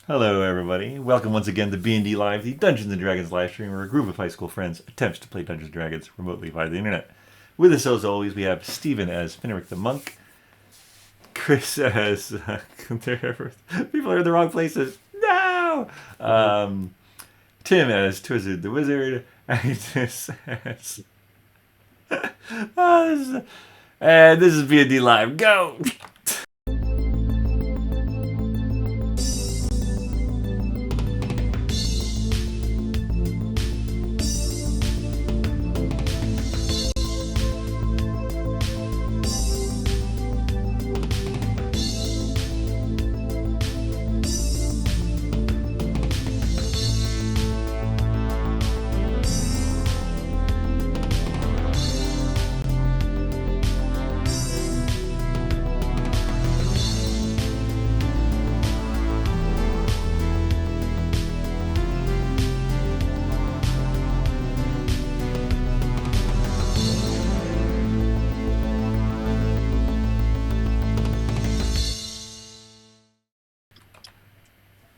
Hello, everybody. Welcome once again to BND Live, the Dungeons & Dragons live stream where a group of high school friends attempts to play Dungeons & Dragons remotely via the internet. With us, as always, we have Steven as Finric the Monk, Chris as... people are in the wrong places. No! Tim as Twizzard the Wizard, Agnes as... and this is BND Live. Go!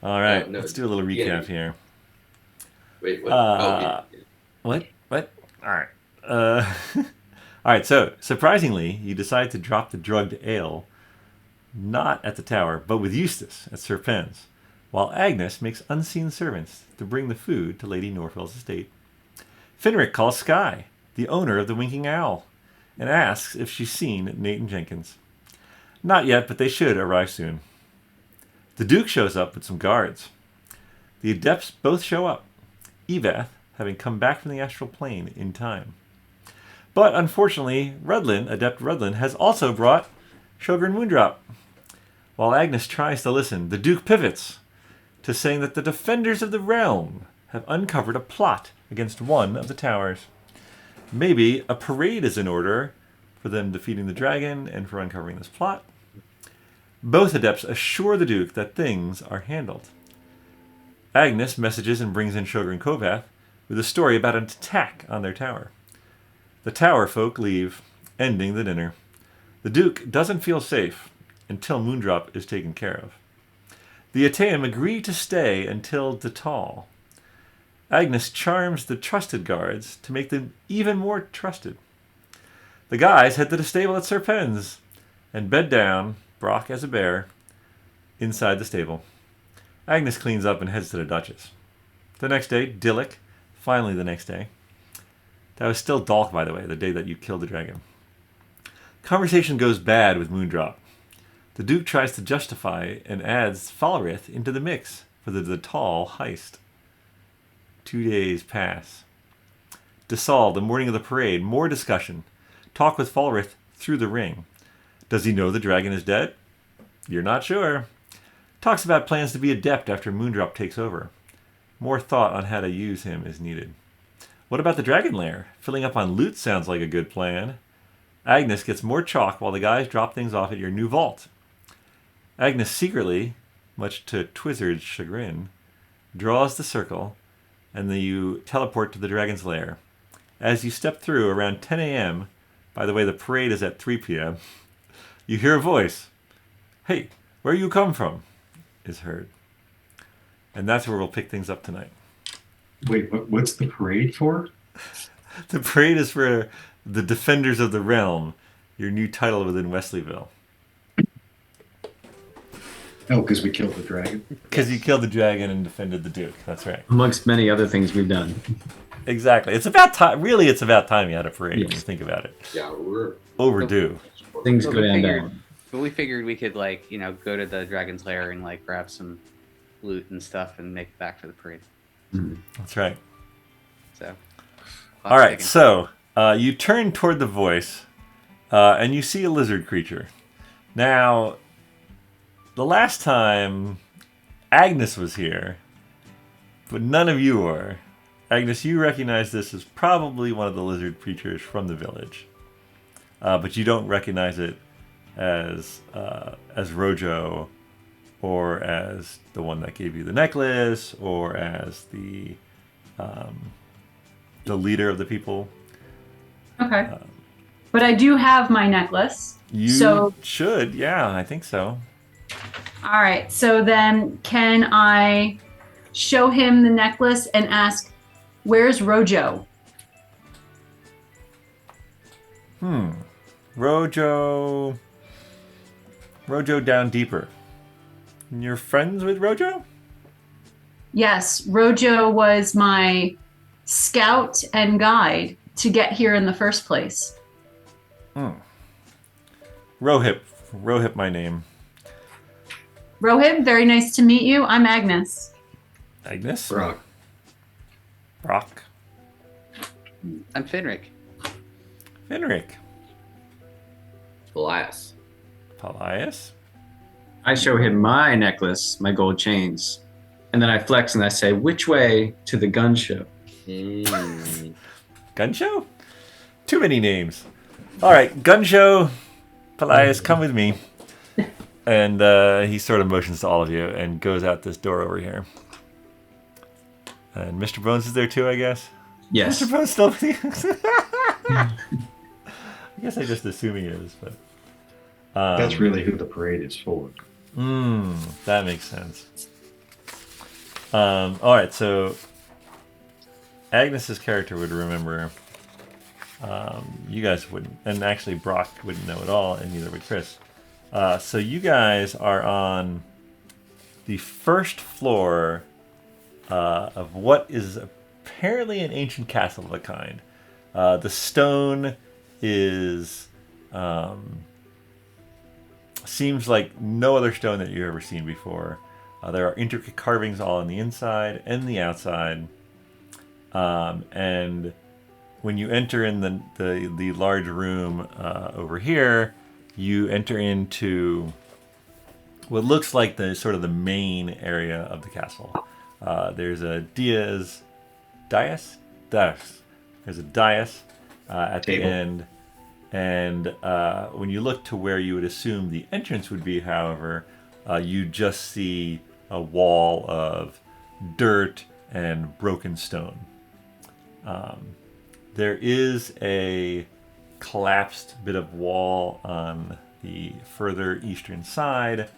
All right, let's do a little recap here. Wait, what? What? What? All right. All right, so surprisingly, you decide to drop the drugged ale not at the tower, but with Eustace at Sir Penn's, while Agnes makes unseen servants to bring the food to Lady Norfell's estate. Finric calls Skye, the owner of the Winking Owl, and asks if she's seen Nathan Jenkins. Not yet, but they should arrive soon. The Duke shows up with some guards. The adepts both show up, Evath having come back from the astral plane in time. But unfortunately, Adept Rudlin, has also brought Shogun Moondrop. While Agnes tries to listen, the Duke pivots to saying that the defenders of the realm have uncovered a plot against one of the towers. Maybe a parade is in order for them defeating the dragon and for uncovering this plot. Both adepts assure the Duke that things are handled. Agnes messages and brings in Shogun Kovath with a story about an attack on their tower. The tower folk leave, ending the dinner. The Duke doesn't feel safe until Moondrop is taken care of. The Ateum agree to stay until Detal. Agnes charms the trusted guards to make them even more trusted. The guys head to the stable at Sir Penn's and bed down, Brock as a bear, inside the stable. Agnes cleans up and heads to the Duchess. The next day, Dillick, finally the next day. That was still Dalk, by the way, the day that you killed the dragon. Conversation goes bad with Moondrop. The Duke tries to justify and adds Falrith into the mix for the Detal heist. 2 days pass. Desal, the morning of the parade, more discussion. Talk with Falrith through the ring. Does he know the dragon is dead? You're not sure. Talks about plans to be adept after Moondrop takes over. More thought on how to use him is needed. What about the dragon lair? Filling up on loot sounds like a good plan. Agnes gets more chalk while the guys drop things off at your new vault. Agnes secretly, much to Twizzard's chagrin, draws the circle, and then you teleport to the dragon's lair. As you step through around 10 a.m., by the way, the parade is at 3 p.m., you hear a voice. Hey, where you come from? Is heard. And that's where we'll pick things up tonight. Wait, what's the parade for? The parade is for the Defenders of the Realm, your new title within Wesleyville. Oh, because we killed the dragon? Because you killed the dragon and defended the Duke. That's right. Amongst many other things we've done. Exactly. It's about time. Really, it's about time you had a parade when you think about it. Yeah, we're overdue. Things go down. But we figured we could, go to the dragon's lair and, grab some loot and stuff and make it back for the parade. Mm-hmm. That's right. So. All right, so you turn toward the voice, and you see a lizard creature. Now, the last time Agnes was here, but none of you were. Agnes, you recognize this as probably one of the lizard creatures from the village, but you don't recognize it as Rojo, or as the one that gave you the necklace, or as the leader of the people. Okay. But I do have my necklace. You should, yeah, I think so. All right. So then, can I show him the necklace and ask, "Where's Rojo?" Rojo down deeper. You're friends with Rojo? Yes, Rojo was my scout and guide to get here in the first place. Rohip my name. Rohib, very nice to meet you. I'm Agnes. Agnes? Brock. Brock. I'm Finric. Finric. Paelias. Paelias. I show him my necklace, my gold chains, and then I flex and I say, "Which way to the gun show?" Gun show? Too many names. All right, gun show. Paelias, come with me. And he sort of motions to all of you and goes out this door over here. And Mr. Bones is there too, I guess? Yes. Mr. Bones still with you? I guess I'm just assuming it is, but... That's really who the parade is for. That makes sense. All right, so Agnes's character would remember. You guys wouldn't, and actually Brock wouldn't know at all, and neither would Chris. So you guys are on the first floor of what is apparently an ancient castle of a kind. The stone is seems like no other stone that you've ever seen before. There are intricate carvings all on the inside and the outside. And when you enter in the large room over here, you enter into what looks like the sort of the main area of the castle. There's a dais. There's a dais at the Table. end. And when you look to where you would assume the entrance would be, however, you just see a wall of dirt and broken stone. There is a collapsed bit of wall on the further eastern side,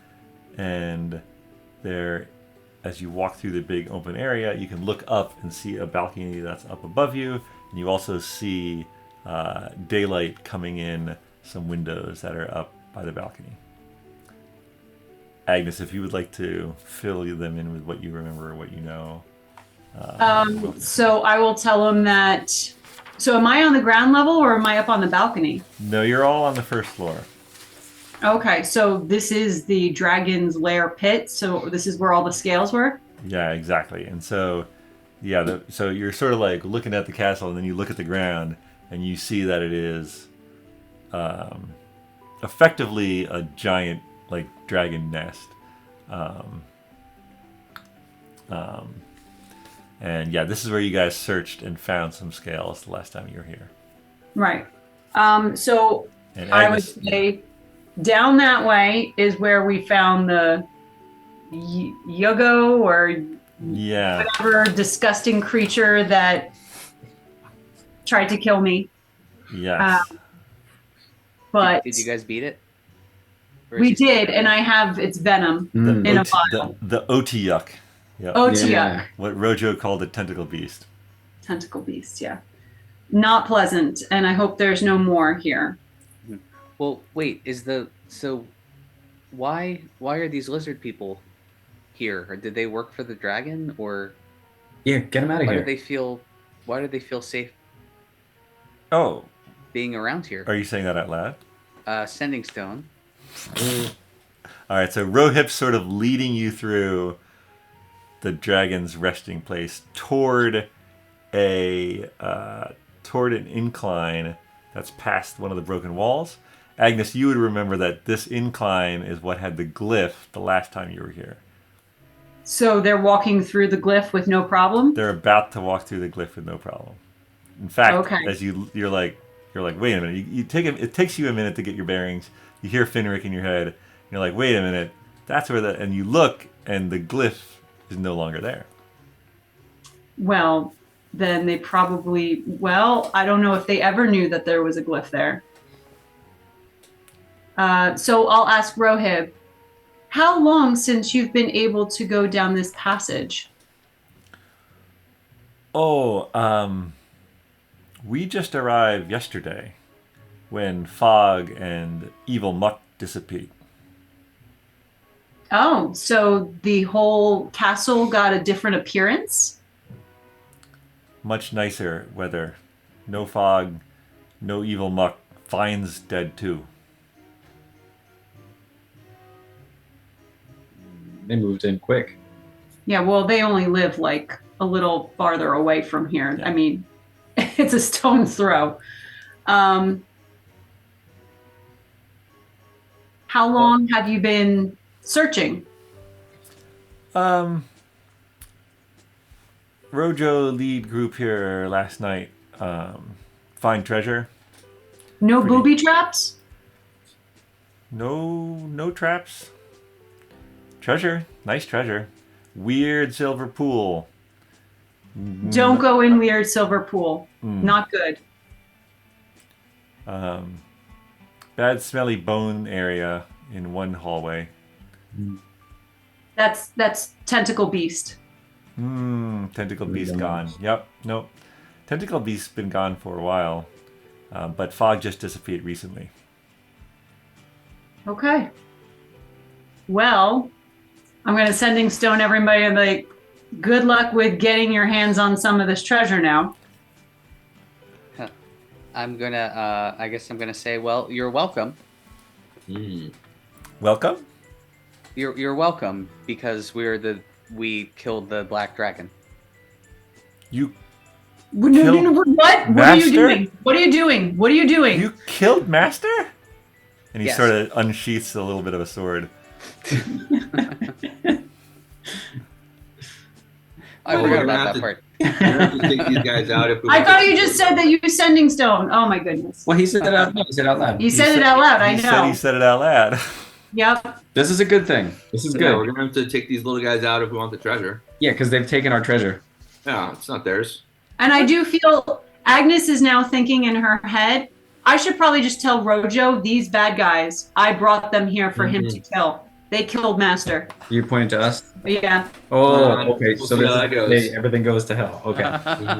and there, as you walk through the big open area, you can look up and see a balcony that's up above you, and you also see daylight coming in some windows that are up by the balcony. Agnes, if you would like to fill them in with what you remember or what you know. So I will tell him that. So am I on the ground level or am I up on the balcony? No, you're all on the first floor. Okay, so this is the dragon's lair pit. So this is where all the scales were. Yeah, exactly. And so, yeah, so you're sort of like looking at the castle, and then you look at the ground, and you see that it is effectively a giant, like, dragon nest. And yeah, this is where you guys searched and found some scales the last time you were here. Right. So And I would Agnes, say down that way is where we found the Yugo or yeah, whatever disgusting creature that tried to kill me. yes. But Did you guys beat it? Or is we he still did, there? and I have its venom Mm. in a vial. The Otiyuk. Yeah. Otia, Yeah. What Rojo called a tentacle beast. tentacle beast, yeah. Not pleasant, and I hope there's no more here. Well, wait. So why are these lizard people here? Or did they work for the dragon, or Yeah, get him out of why here. do they feel? Why do they feel safe Oh, being around here? are you saying that out loud? Sending stone. All right, so Rohip's sort of leading you through the dragon's resting place toward an incline that's past one of the broken walls. Agnes, you would remember that this incline is what had the glyph the last time you were here. So they're walking through the glyph with no problem? They're about to walk through the glyph with no problem. In fact, Okay. as you're like, wait a minute. It takes you a minute to get your bearings. You hear Finric in your head. And you're like, wait a minute. That's where and you look, and the glyph is no longer there. Well, then they probably, I don't know if they ever knew that there was a glyph there. So I'll ask Rohib, How long since you've been able to go down this passage? Oh, we just arrived yesterday when fog and evil muck dissipate. Oh, so the whole castle got a different appearance? Much nicer weather. No fog, no evil muck. Fine's dead too. They moved in quick. Yeah, well, they only live like a little farther away from here. Yeah. I mean, it's a stone's throw. How long have you been searching? Rojo lead group here last night. Find treasure. No Pretty- booby traps? No traps. Treasure. Nice treasure. Weird silver pool. Don't go in weird silver pool. Not good. Bad smelly bone area in one hallway. That's tentacle beast. Tentacle beast gone. Yep. Nope. Tentacle beast's been gone for a while. But fog just dissipated recently. Okay. Well, I'm gonna sending stone everybody and like, good luck with getting your hands on some of this treasure now. I'm gonna. I guess I'm gonna say, well, you're welcome. Welcome. You're welcome because we killed the black dragon. You What? Killed What are you Master? doing? What are you doing? What are you doing? You killed Master? And he Yes. sort of unsheaths a little bit of a sword. I Well, forgot we're gonna about have that to- part. We're gonna have to take these guys out if we I want thought to- you just said that you were sending stone. Oh my goodness. Well, he said it out loud. He said it out loud. You said it out loud. I He know. said he said it out loud. Yep. This is a good thing. This is Yeah, good. we're gonna have to take these little guys out if we want the treasure. Yeah, because they've taken our treasure. Yeah, it's not theirs. And I do feel Agnes is now thinking in her head, I should probably just tell Rojo these bad guys. I brought them here for him to kill. They killed Master. You pointed to us. Yeah. Oh, okay. We'll So see this how that goes. everything goes to hell. Okay.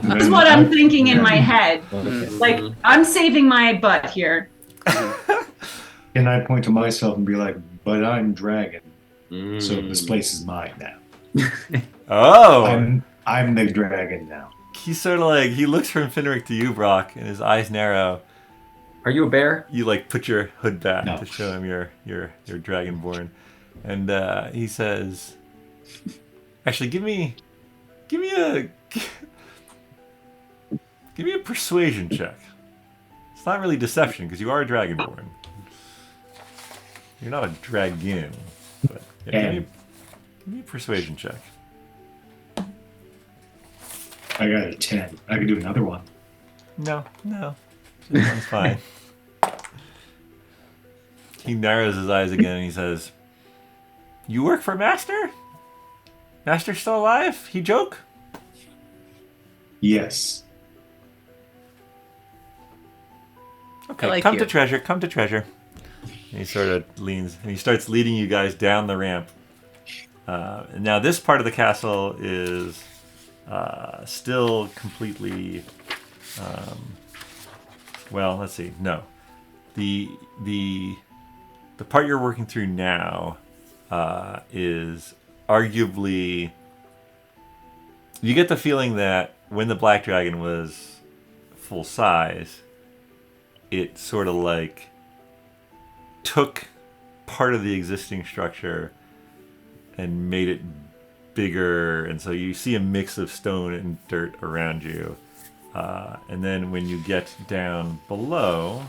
This is what I'm thinking in my head. Okay. Like, I'm saving my butt here. And I point to myself and be like, but I'm dragon, Mm. so this place is mine now. Oh. I'm the dragon now. He's sort of like, he looks from Finric to you, Brock, and his eyes narrow. Are you a bear? You like put your hood back No. to show him you're dragonborn. And he says, actually, give me a persuasion check. It's not really deception because you are a dragonborn. You're not a dragon. But yeah, give me a persuasion check. I got a 10. I can do another one. No. That's fine. He narrows his eyes again and he says, you work for Master? Master's still alive? He joke? Yes. Okay, I like come you. to treasure. And he sort of leans and he starts leading you guys down the ramp. And now this part of the castle is still completely. Well, let's see. No, the part you're working through now is arguably. You get the feeling that when the Black Dragon was full size, it sort of like took part of the existing structure and made it bigger, and so you see a mix of stone and dirt around you. And then when you get down below,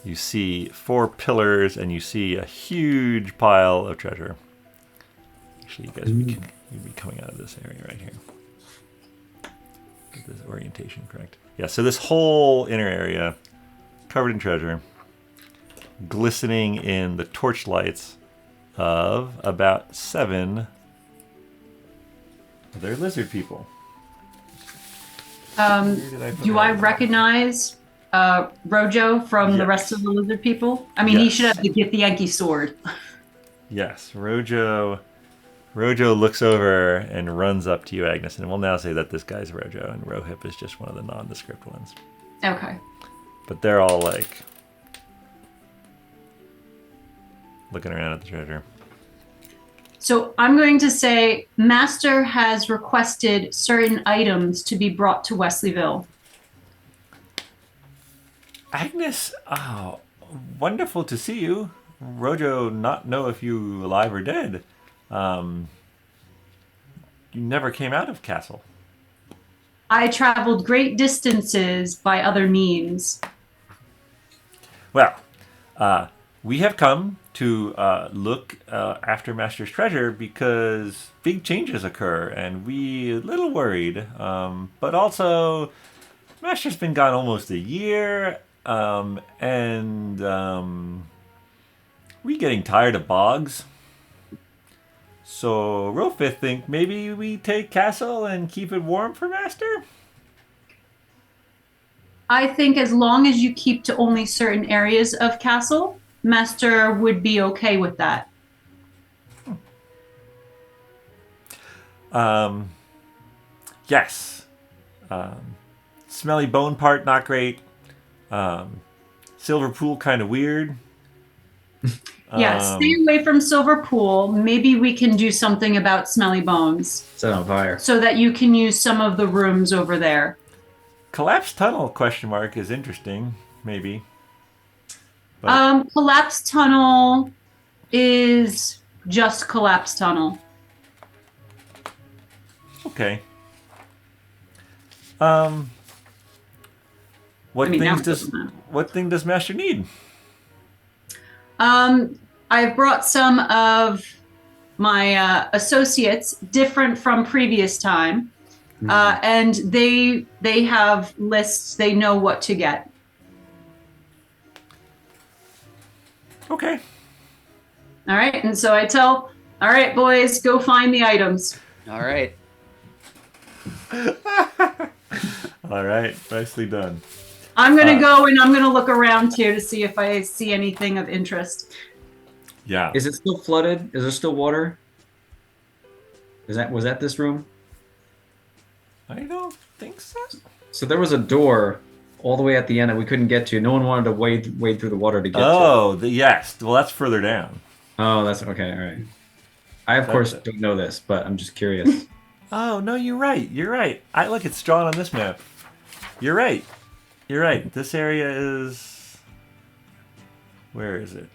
you see 4 pillars and you see a huge pile of treasure. Actually, you guys would be coming out of this area right here. Get this orientation correct. Yeah, so this whole inner area covered in treasure, glistening in the torchlights of about 7 of their lizard people. Um, Where did I put do my I item? recognize Rojo from the rest Yes. of the lizard people? I mean, he Yes. should have the Githyanki sword. Yes, Rojo looks over and runs up to you, Agnes, and we'll now say that this guy's Rojo, and Rohip is just one of the nondescript ones. Okay. But they're all like looking around at the treasure. So I'm going to say Master has requested certain items to be brought to Wesleyville. Agnes, oh, wonderful to see you. Rojo not know if you alive or dead. You never came out of castle. I traveled great distances by other means. Well, we have come to look after Master's treasure because big changes occur, and we a little worried. But also, Master's been gone almost a year, and we getting tired of bogs. So Rofith think maybe we take castle and keep it warm for Master. I think as long as you keep to only certain areas of castle, Master would be okay with that. Yes. Smelly bone part, not great. Silver pool, kind of weird. Yeah, stay away from Silver Pool. Maybe we can do something about Smelly Bones Set on fire. so that you can use some of the rooms over there. Collapsed tunnel, question mark, is interesting. Maybe. But Collapsed Tunnel is just Collapsed Tunnel. okay. I mean, now it doesn't matter. What thing does Master need? I've brought some of my associates, different from previous time, and they have lists. They know what to get. Okay. All right, and so I tell, all right, boys, go find the items. All right. All right. Nicely done. I'm gonna go and I'm gonna look around here to see if I see anything of interest. Yeah. Is it still flooded? Is there still water? Was that this room? I don't think so. So there was a door all the way at the end that we couldn't get to. No one wanted to wade through the water to get to. Oh, yes. Well, that's further down. Oh, that's okay. All right. I of course don't know this, but I'm just curious. Oh, no, you're right. You're right. I look, it's drawn on this map. You're right. You're right. This area is... Where is it?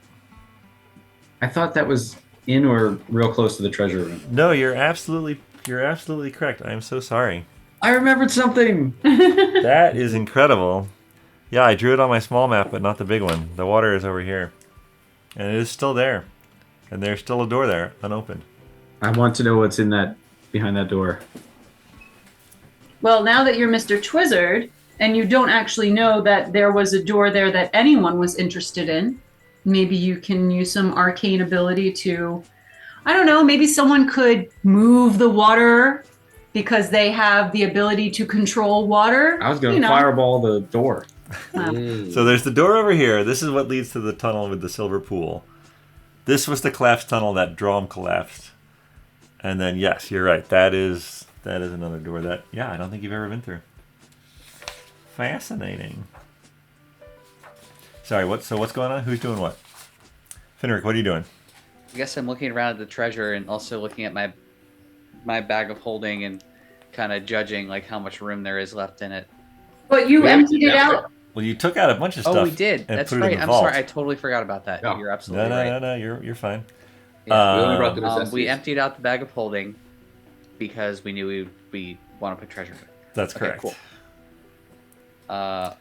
I thought that was in or real close to the treasure room. No, you're absolutely correct. I am so sorry. I remembered something. That is incredible. Yeah, I drew it on my small map, but not the big one. The water is over here. And it is still there. And there's still a door there, unopened. I want to know what's in that behind that door. Well, now that you're Mr. Twizzard and you don't actually know that there was a door there that anyone was interested in, maybe you can use some arcane ability to, I don't know, maybe someone could move the water because they have the ability to control water. I was going to fireball the door. So there's the door over here. This is what leads to the tunnel with the silver pool. This was the collapsed tunnel that Dromm collapsed. And then, yes, you're right. That is another door that, yeah, I don't think you've ever been through. Fascinating. Sorry, what's going on? Who's doing what? Finric, what are you doing? I guess I'm looking around at the treasure and also looking at my bag of holding and kind of judging like how much room there is left in it. But you emptied it out. Well, you took out a bunch of stuff. Oh, we did. And That's put it right. in the I'm vault. sorry. I totally forgot about that. Yeah. You're absolutely right. No, you're fine. Yeah. We only brought the necessities. We emptied out the bag of holding because we knew we want to put treasure in it. That's Okay, correct. cool.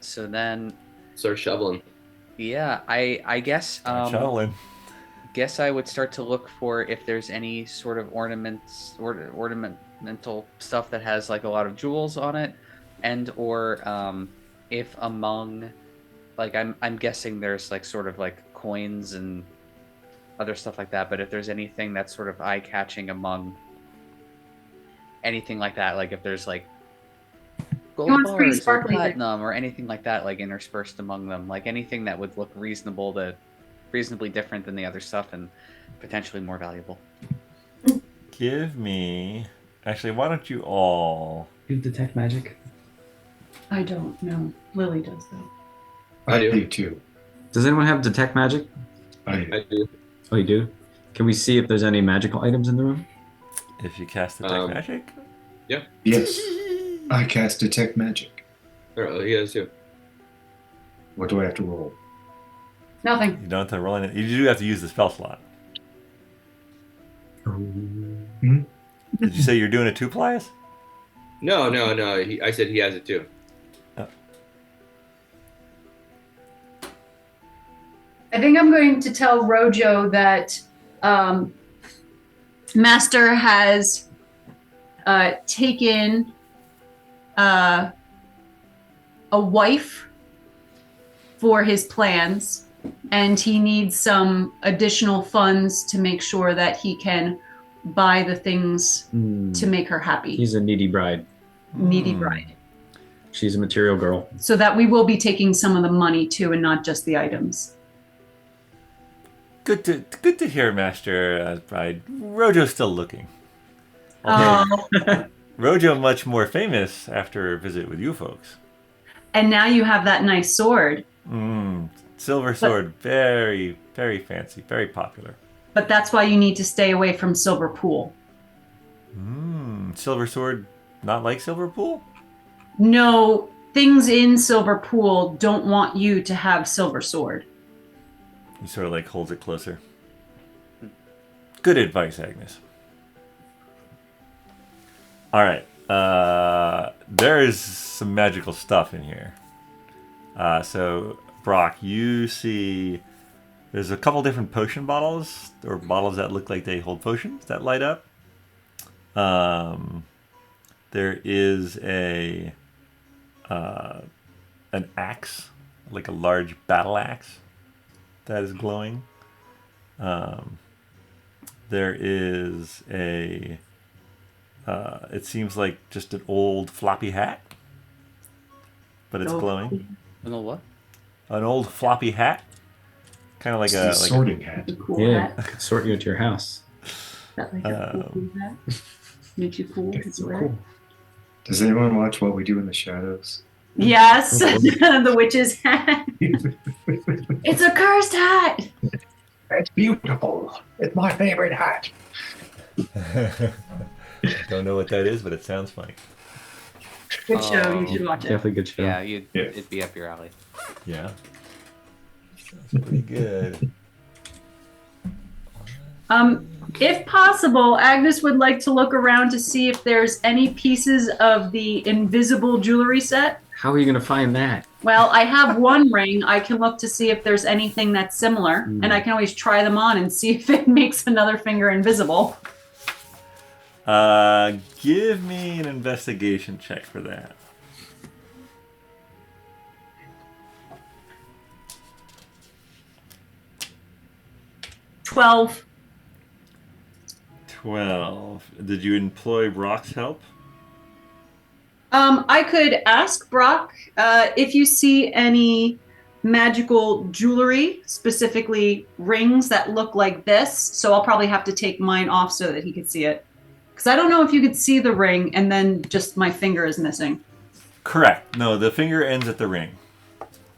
So then, Start shoveling. yeah, I guess Shoveling. guess I would start to look for if there's any sort of ornamental stuff that has like a lot of jewels on it, and or if among, like I'm guessing there's like sort of like coins and other stuff like that. But if there's anything that's sort of eye catching among anything like that, like if there's like gold wants pretty bars or sparkly things. platinum or anything like that, like interspersed among them, like anything that would look reasonably different than the other stuff and potentially more valuable. Give me. Actually, why don't you all? You detect magic. I don't know. Lily does though. I do. do too. Does anyone have detect magic? I do. I do. Oh, you do? Can we see if there's any magical items in the room? If you cast detect magic. Yes. I cast detect magic. Oh, he does too. What do I have to roll? Nothing. You don't have to roll in it. You do have to use the spell slot. Did you say you're doing a 2 plies? No. I said he has it too. I think I'm going to tell Rojo that Master has taken a wife for his plans, and he needs some additional funds to make sure that he can buy the things to make her happy. He's a needy bride. Needy bride. She's a material girl. So that we will be taking some of the money too, and not just the items. Good to hear, Master Bride. Rojo's still looking. Although Rojo much more famous after a visit with you folks. And now you have that nice sword. Silver sword, very, very fancy, very popular. But that's why you need to stay away from Silver Pool. Silver sword, not like Silver Pool? No, things in Silver Pool don't want you to have Silver Sword. He sort of like holds it closer. Good advice, Agnes. All right. There is some magical stuff in here. So, Brock, you see there's a couple different potion bottles, or bottles that look like they hold potions that light up. There is an axe, like a large battle axe that is glowing. There is it seems like just an old floppy hat, but it's glowing. You know what? An old floppy hat, kind of like a sorting hat. Cool Yeah, hat. sort you to your house. That like a cool hat. Makes you cool. It's to so wear. cool. Does anyone watch What We Do in the Shadows? Yes, the witch's hat. It's a cursed hat. It's beautiful. It's my favorite hat. Don't know what that is, but it sounds funny. Good show. You should watch it. Definitely good show. Yeah, Yeah. it'd be up your alley. Yeah. Sounds pretty good. If possible, Agnes would like to look around to see if there's any pieces of the invisible jewelry set. How are you gonna find that? Well, I have one ring. I can look to see if there's anything that's similar, and I can always try them on and see if it makes another finger invisible. Give me an investigation check for that. $12. 12. Did you employ Brock's help? I could ask Brock if you see any magical jewelry, specifically rings that look like this. So I'll probably have to take mine off so that he could see it. Because I don't know if you could see the ring and then just my finger is missing. Correct. No, the finger ends at the ring.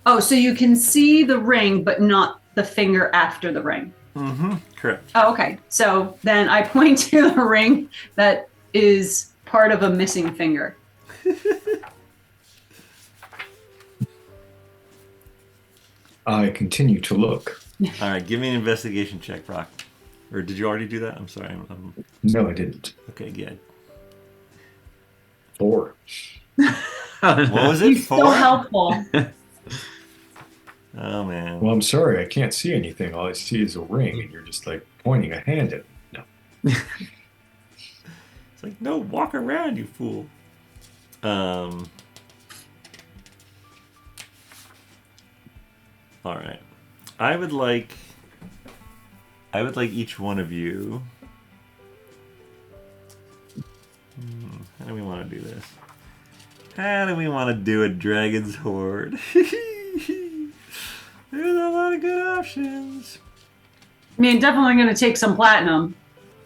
Oh, so you can see the ring, but not the finger after the ring. Mm-hmm. Correct. Oh, okay. So then I point to the ring that is part of a missing finger. I continue to look. All right, give me an investigation check, Brock. Or did you already do that? I'm sorry. I'm... No, I didn't. Okay, good. 4. What was it? He's so 4? helpful. Oh, man. Well, I'm sorry. I can't see anything. All I see is a ring, and you're just like pointing a hand at it. No. It's like, no, walk around, you fool. All right. I would like each one of you. How do we want to do this? How do we want to do a dragon's horde? There's a lot of good options. I mean, definitely going to take some platinum.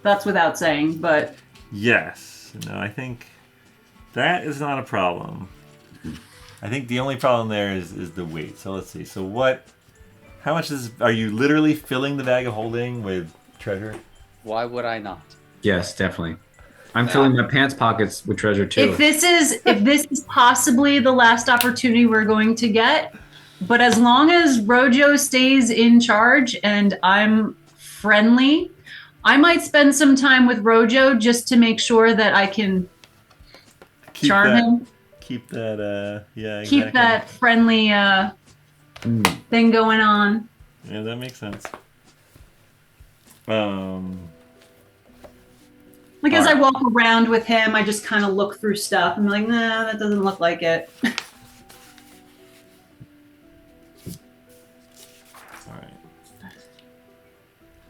That's without saying, but Yes. No, I think that is not a problem. I think the only problem there is the weight. So let's see. So what? How much are you literally filling the bag of holding with treasure? Why would I not? Yes, definitely. I'm filling my pants pockets with treasure too. if this is possibly the last opportunity we're going to get, but as long as Rojo stays in charge and I'm friendly, I might spend some time with Rojo just to make sure that I can charm him. Keep that, yeah, exactly. Keep that friendly thing going on. Yeah, that makes sense. Like as I walk around with him, I just kind of look through stuff. I'm like, nah, that doesn't look like it.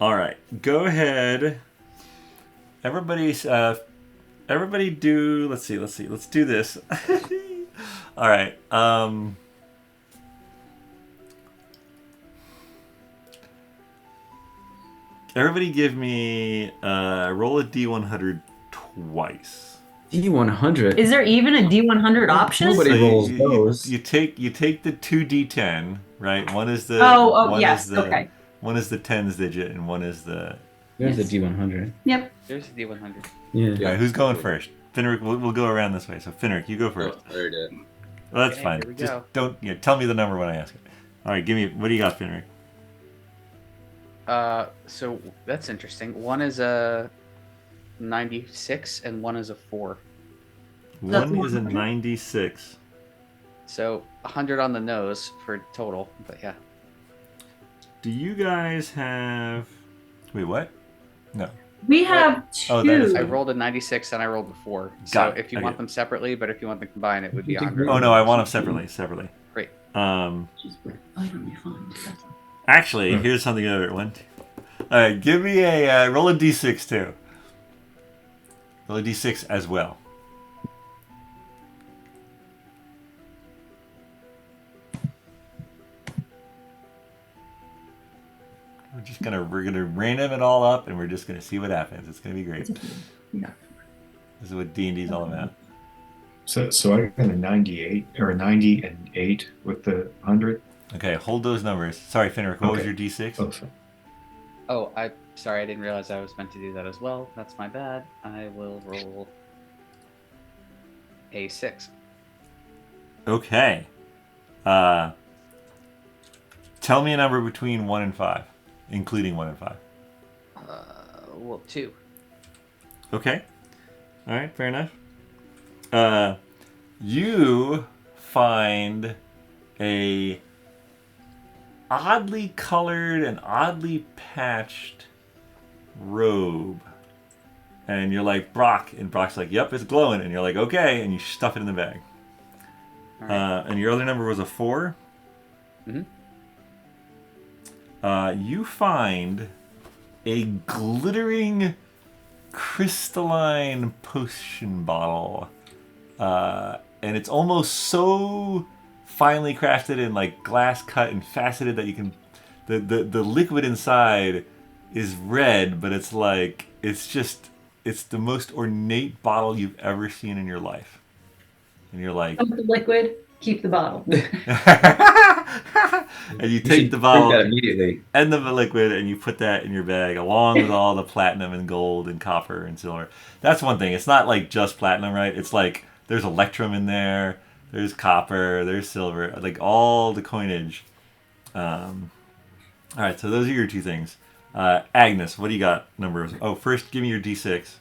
All right. Go ahead. Everybody do. Let's see. Let's do this. All right. Everybody, give me roll a d100 twice. D100. Is there even a D100 option? Nobody rolls those. You take the 2d10, right? One is the yes, okay. One is the tens digit, and one is the. There's a D100. Yep. There's a D100. Yeah. All right, who's going first? Finric, we'll go around this way. So Finric, you go first. Oh, I already did. Well, that's Okay, fine. here we Just go. don't tell me the number when I ask it. All right, give me. What do you got, Finric? So that's interesting. One is a 96 and one is a 4. That's One is a 100? 96. So 100 on the nose for total. But yeah. Do you guys have? Wait, what? No. We have two. Oh, that is- I rolled a 96 and I rolled a 4. So Got it. if you Okay. want them separately, but if you want them combined, it would be You can 100. Oh no, I want them separately. Great. Actually, here's something other one. All right, give me a roll a d6 too. Roll a d6 as well. We're gonna random it all up, and we're just gonna see what happens. It's gonna be great. Yeah. This is what D&D is all about. So I got a 98 or a 90 and 8 with the 100. Okay, hold those numbers. Sorry, Finric, what was Okay. your d6? Oh, so- Oh, sorry, I didn't realize I was meant to do that as well. That's my bad. I will roll a 6. Okay. Tell me a number between 1 and 5, including 1 and 5. Well, 2. Okay. All right, fair enough. You find a oddly colored and oddly patched robe. And you're like, Brock. And Brock's like, yep, it's glowing. And you're like, okay. And you stuff it in the bag. All right. And your other number was a 4. Mhm. You find a glittering crystalline potion bottle. And it's almost so finely crafted and like glass cut and faceted that you can the liquid inside is red, but it's like it's the most ornate bottle you've ever seen in your life. And you're like Dump the liquid, keep the bottle. and you You take should the drink bottle that immediately. and the liquid and you put that in your bag along with all the platinum and gold and copper and silver. That's one thing. It's not like just platinum, right? It's like there's electrum in there, there's copper, there's silver, like all the coinage. All right, so those are your two things. Agnes, what do you got? Numbers. Oh, first give me your d6.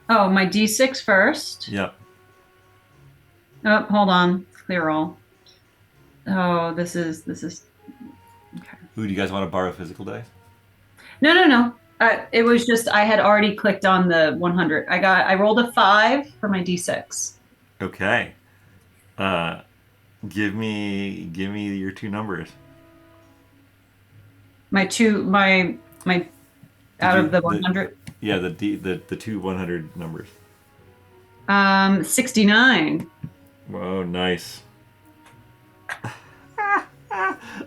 Oh, my D6 first. Yep. Oh, hold on. Clear all. Oh, this is okay. Who do you guys want to borrow physical dice? No. It was just I had already clicked on the 100. I rolled a 5 for my D6. Okay. Give me your two numbers. My out of the 100. Yeah, the two 100 numbers. 69. Whoa, nice.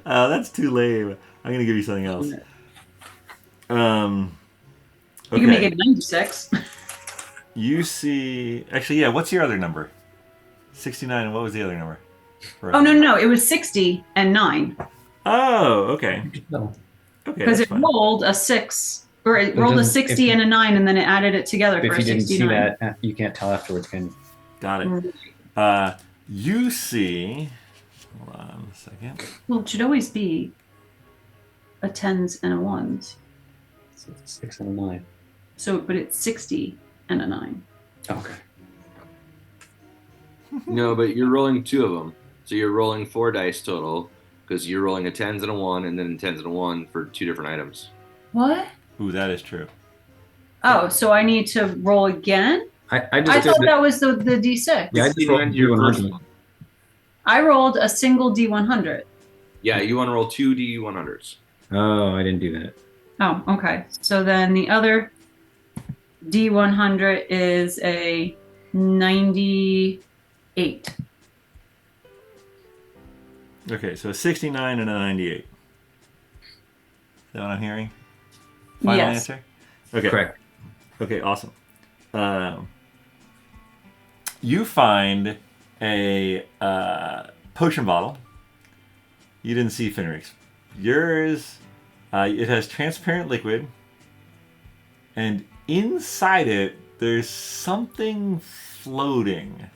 That's too lame. I'm gonna give you something else. You can make it 96. You see, actually, yeah. What's your other number? 69. And what was the other number? Oh, no. It was 60 and 9. Oh, okay. No. Okay, Because that's it fine. rolled a 6, or it But it rolled a doesn't- 60 and a 9, and then it added it together If for you a didn't 69. see that, you can't tell afterwards, can you? Got it. You see. Hold on a second. Well, it should always be a 10s and a 1s. So it's 6 and a 9. So, but it's 60 and a 9. Okay. No, but you're rolling 2 of them. So you're rolling 4 dice total because you're rolling a 10s and a 1 and then 10s and a 1 for 2 different items. What? Ooh, that is true. Oh, so I need to roll again? I just I did thought the, that was the D6. Yeah, I just rolled your first D100. one. I rolled a single D100. Yeah, you want to roll 2 D100s. Oh, I didn't do that. Oh, okay. So then the other D100 is a 98. Okay, so a 69 and a 98. Is that what I'm hearing? Final Yes. answer? Okay. Correct. Okay, awesome. You find a potion bottle. You didn't see Finric's. Yours, it has transparent liquid, and inside it, there's something floating.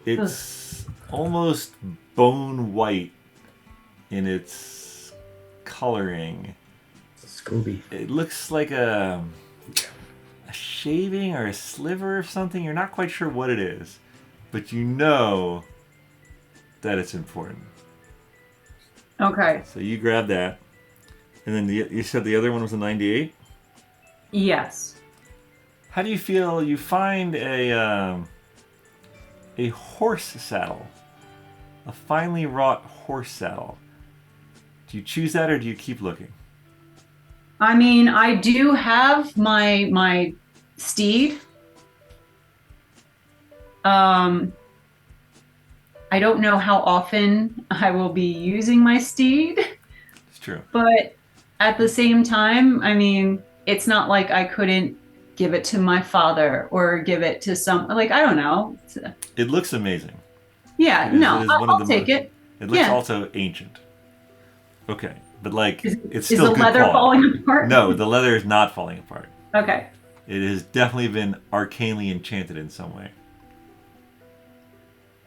It's almost bone white in its coloring. Scooby. It looks like a shaving or a sliver of something. You're not quite sure what it is, but you know that it's important. Okay. So you grab that, and then you said the other one was a 98. Yes. How do you feel? You find a horse saddle, a finely wrought horse saddle. Do you choose that or do you keep looking? I mean, I do have my steed. I don't know how often I will be using my steed, It's true. but at the same time, I mean, it's not like I couldn't give it to my father or give it to some, like, I don't know. It looks amazing. Yeah, It is- no, it is I'll, one of I'll the take most- it. It looks Yeah. also ancient. Okay, but like it's Is still the good leather quality. falling apart? No, the leather is not falling apart. Okay. It has definitely been arcanely enchanted in some way.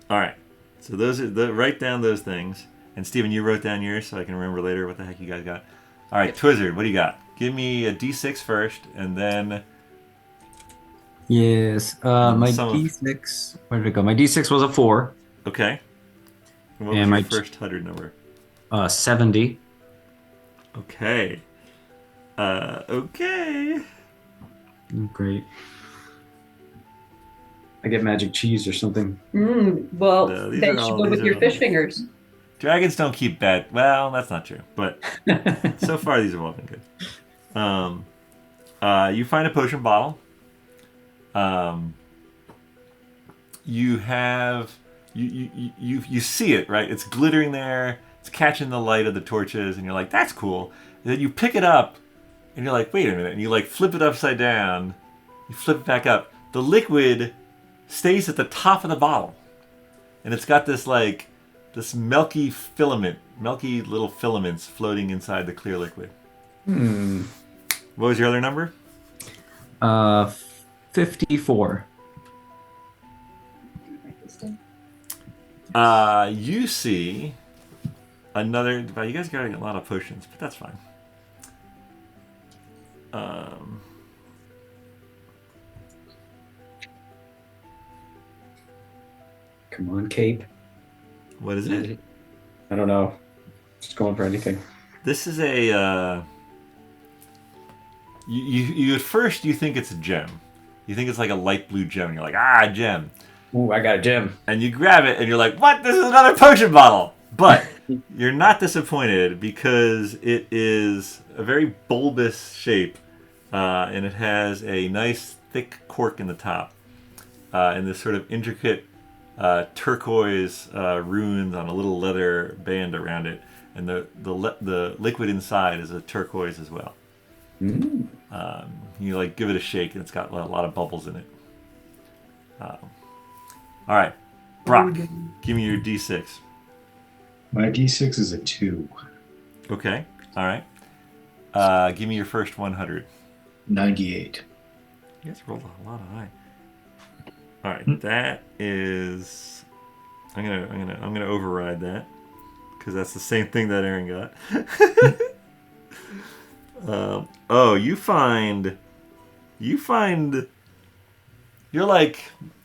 All right, so those are write down those things. And Steven, you wrote down yours so I can remember later what the heck you guys got. All right, Twizzard, what do you got? Give me a D6 first, and then Yes. My Some of- D6. Where did it go? My D6 was a 4. okay. And what And was my your first 100 number? 70. Okay. Okay. Great. I get magic cheese or something. Well, No, these they are should all- go these with are your all- fish fingers. Dragons don't keep bad. Well, that's not true, but so far these have all been good. You find a potion bottle. You have you see it, right? It's glittering there. It's catching the light of the torches, and you're like, "That's cool." And then you pick it up, and you're like, "Wait a minute!" And you like flip it upside down. You flip it back up. The liquid stays at the top of the bottle, and it's got this like this milky little filaments floating inside the clear liquid. What was your other number? 54. You see another. Well, you guys got a lot of potions, but that's fine. Come on, Cape. What is it? I don't know. Just going for anything. This is a. You at first you think it's a gem. You think it's like a light blue gem. And you're like, ah, gem. Ooh, I got a gem. And you grab it and you're like, what? This is another potion bottle. But you're not disappointed because it is a very bulbous shape, and it has a nice thick cork in the top, and this sort of intricate turquoise runes on a little leather band around it, and the liquid inside is a turquoise as well. You like give it a shake, and it's got a lot of bubbles in it. All right, Brock, give me your D6. My D6 is a 2. Okay. All right. Give me your first 100. 98. You guys rolled a lot of high. All right, that is. I'm gonna override that because that's the same thing that Erin got. You find. You're like,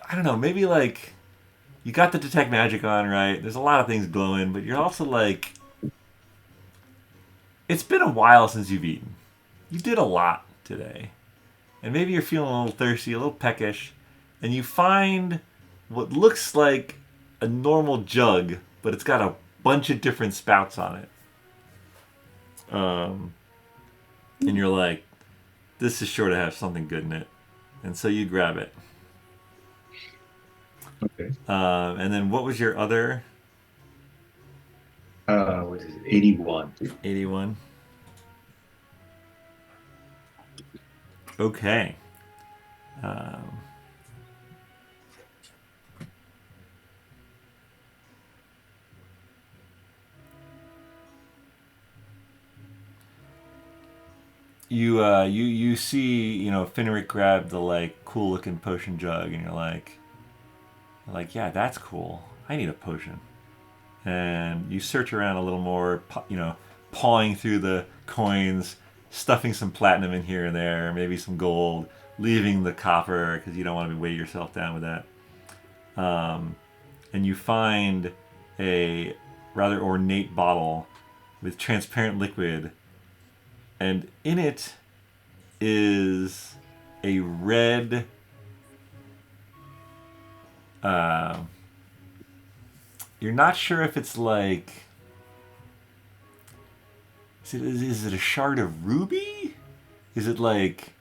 I don't know, maybe like you got the detect magic on, right? There's a lot of things glowing, but you're also like, it's been a while since you've eaten. You did a lot today. And maybe you're feeling a little thirsty, a little peckish, and you find what looks like a normal jug, but it's got a bunch of different spouts on it. And you're like, this is sure to have something good in it. And so you grab it. Okay. And then what was your other? What is it? 81. 81. Okay. You see, Finric grabbed the like cool looking potion jug, and you're like, yeah, that's cool. I need a potion. And you search around a little more, pawing through the coins, stuffing some platinum in here and there, maybe some gold, leaving the copper because you don't want to weigh yourself down with that. And you find a rather ornate bottle with transparent liquid, and in it is a red you're not sure if it's like, is it a shard of ruby? Is it like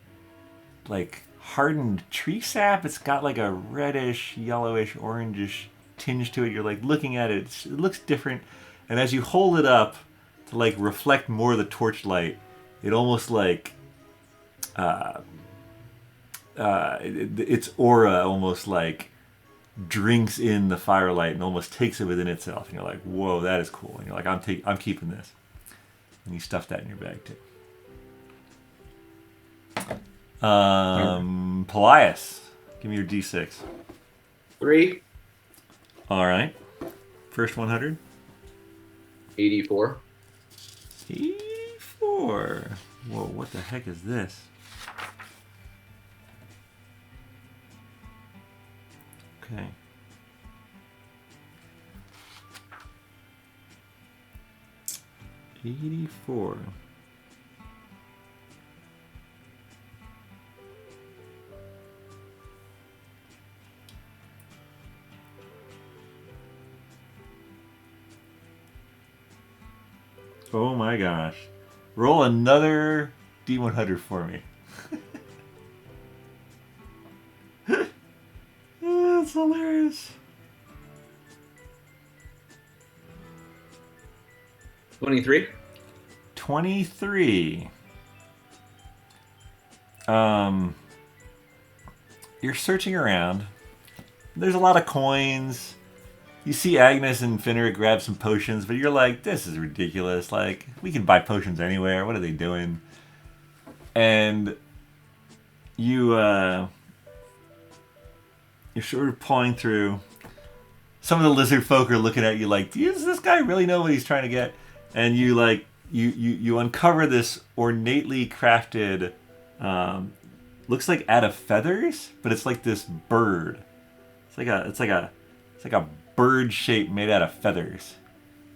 hardened tree sap? It's got like a reddish, yellowish, orangish tinge to it. You're like looking at it, it looks different, and as you hold it up to like reflect more of the torchlight, it almost like its aura almost like drinks in the firelight and almost takes it within itself. And you're like, whoa, that is cool. And you're like, I'm keeping this. And you stuff that in your bag too. Paelias, give me your D6. 3. All right. First 100. 84. 84. Whoa, what the heck is this? Okay. $84. Oh my gosh. Roll another D100 for me. That's hilarious. 23. 23. You're searching around. There's a lot of coins. You see Agnes and Finric grab some potions, but you're like, this is ridiculous. Like, we can buy potions anywhere. What are they doing? And you're sort of pawing through. Some of the lizard folk are looking at you like, does this guy really know what he's trying to get? And you like you uncover this ornately crafted, looks like out of feathers, but it's like this bird. It's like a bird shape made out of feathers,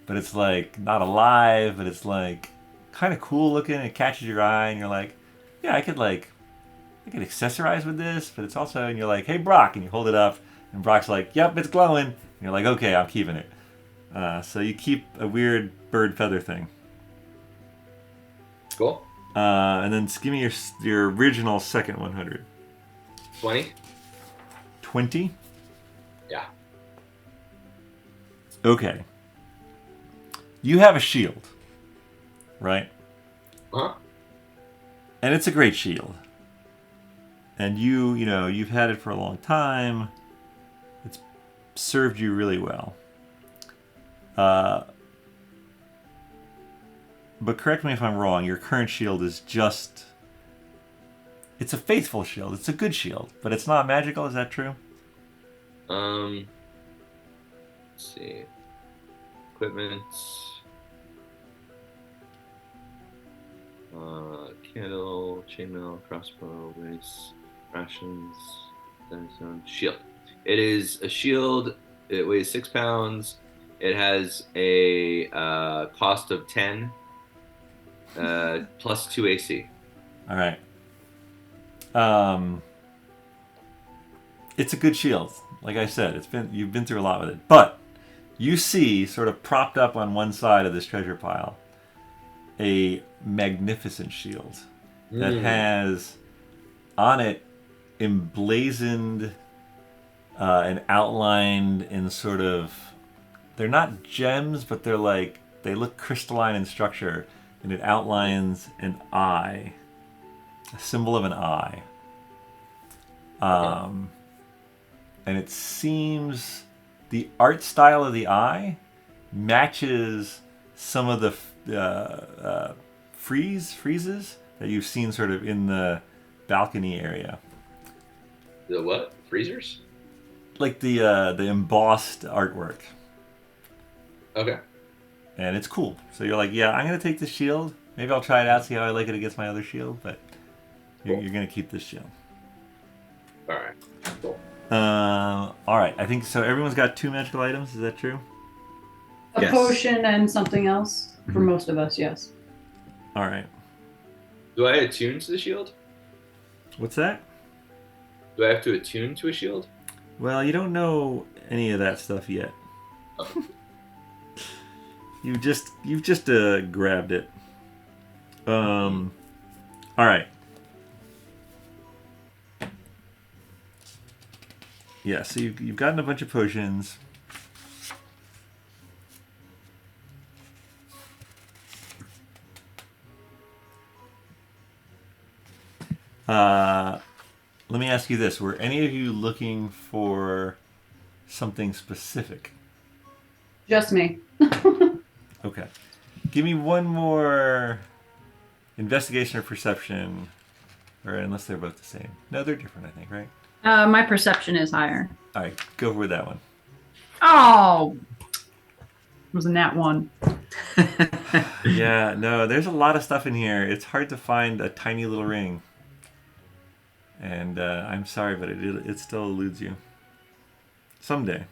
but it's like not alive, but it's like kind of cool looking. It catches your eye, and you're like, yeah, I could accessorize with this, but it's also, and you're like, hey Brock, and you hold it up, and Brock's like, yep, it's glowing, and you're like, okay, I'm keeping it. So you keep a weird bird feather thing. Cool. And then give me your original second 100. 20. 20. Yeah. Okay. You have a shield, right? Huh? And it's a great shield. And you've had it for a long time. It's served you really well. But correct me if I'm wrong, your current shield is just... It's a faithful shield. It's a good shield, but it's not magical. Is that true? Let's see. Equipment. Candle, chainmail, crossbow, waist, rations, shield. It is a shield. It weighs 6 pounds. It has a cost of 10, plus 2 AC. All right. It's a good shield. Like I said, you've been through a lot with it. But you see, sort of propped up on one side of this treasure pile, a magnificent shield that has on it emblazoned and outlined in sort of, they're not gems, but they look crystalline in structure, and it outlines an eye, a symbol of an eye. And it seems the art style of the eye matches some of the friezes that you've seen sort of in the balcony area. The what? Freezers? Like the embossed artwork. Okay. And it's cool. So you're like, yeah, I'm going to take this shield. Maybe I'll try it out, see how I like it against my other shield, but you're going to keep this shield. All right. Cool. All right. I think so. Everyone's got 2 magical items. Is that true? A Yes. potion and something else for most of us, yes. All right. Do I attune to the shield? What's that? Do I have to attune to a shield? Well, you don't know any of that stuff yet. Oh. You've just grabbed it. All right. Yeah, so you've gotten a bunch of potions. Let me ask you this. Were any of you looking for something specific? Just me. Okay. Give me one more investigation or perception. Or unless they're both the same. No, they're different, I think, right? My perception is higher. All right, go with that one. Oh! Wasn't that one? Yeah, no, there's a lot of stuff in here. It's hard to find a tiny little ring. And I'm sorry, but it still eludes you. Someday.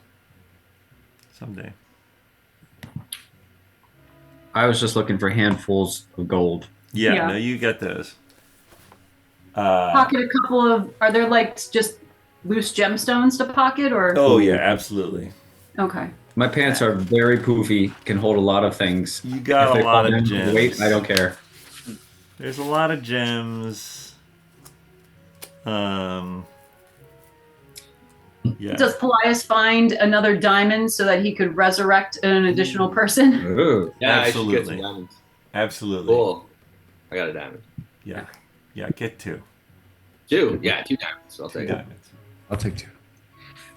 I was just looking for handfuls of gold. Yeah. No, you got those. Pocket a couple of... Are there, like, just loose gemstones to pocket, or... Oh, yeah, absolutely. Okay. My pants are very poofy, can hold a lot of things. You got If they a lot fall of down, gems. Wait, I don't care. There's a lot of gems. Yeah. Does Paelias find another diamond so that he could resurrect an additional person? Ooh. Yeah, I Absolutely. should get some diamonds. Absolutely. Cool. I got a diamond. Yeah. Yeah, get 2. 2? Yeah, 2 diamonds. I'll 2 take it. diamonds. I'll take 2.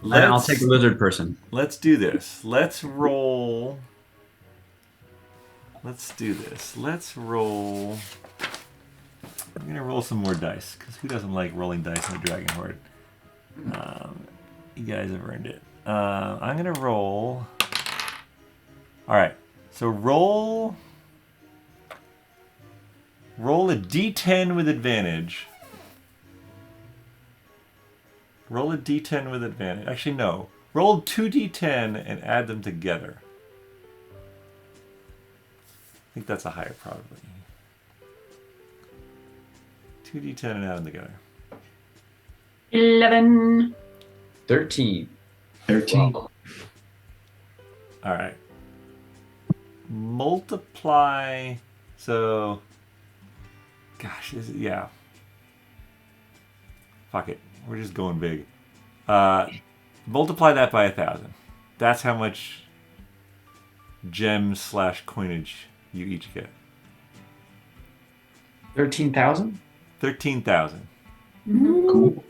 Then I'll take a lizard person. Let's do this. Let's roll. Let's do this. Let's roll. I'm going to roll some more dice, because who doesn't like rolling dice in the Dragon Horde? You guys have earned it. I'm going to roll. Alright. So roll a d10 with advantage. Roll a d10 with advantage. Actually, no. Roll 2d10 and add them together. I think that's a higher probability. 2d10 and add them together. 11. 13. 13. Wow. All right. Multiply. So, gosh, yeah. Fuck it. We're just going big. Multiply that by 1,000. That's how much gems/coinage you each get. 13,000. 13,000. Cool.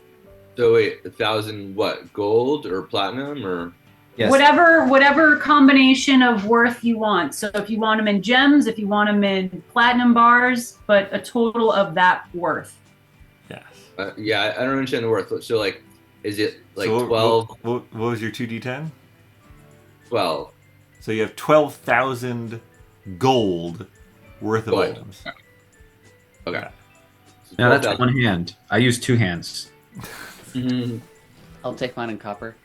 So wait, 1,000 what? Gold or platinum or? Yes. Whatever combination of worth you want. So if you want them in gems, if you want them in platinum bars, but a total of that worth. Yes. Yeah, I don't understand the worth. So like, is it like So 12? What was your 2d10? 12. So you have 12,000 gold worth of Gold. items. Okay. So Now that's 12,000. one hand. I use two hands. I'll take mine in copper.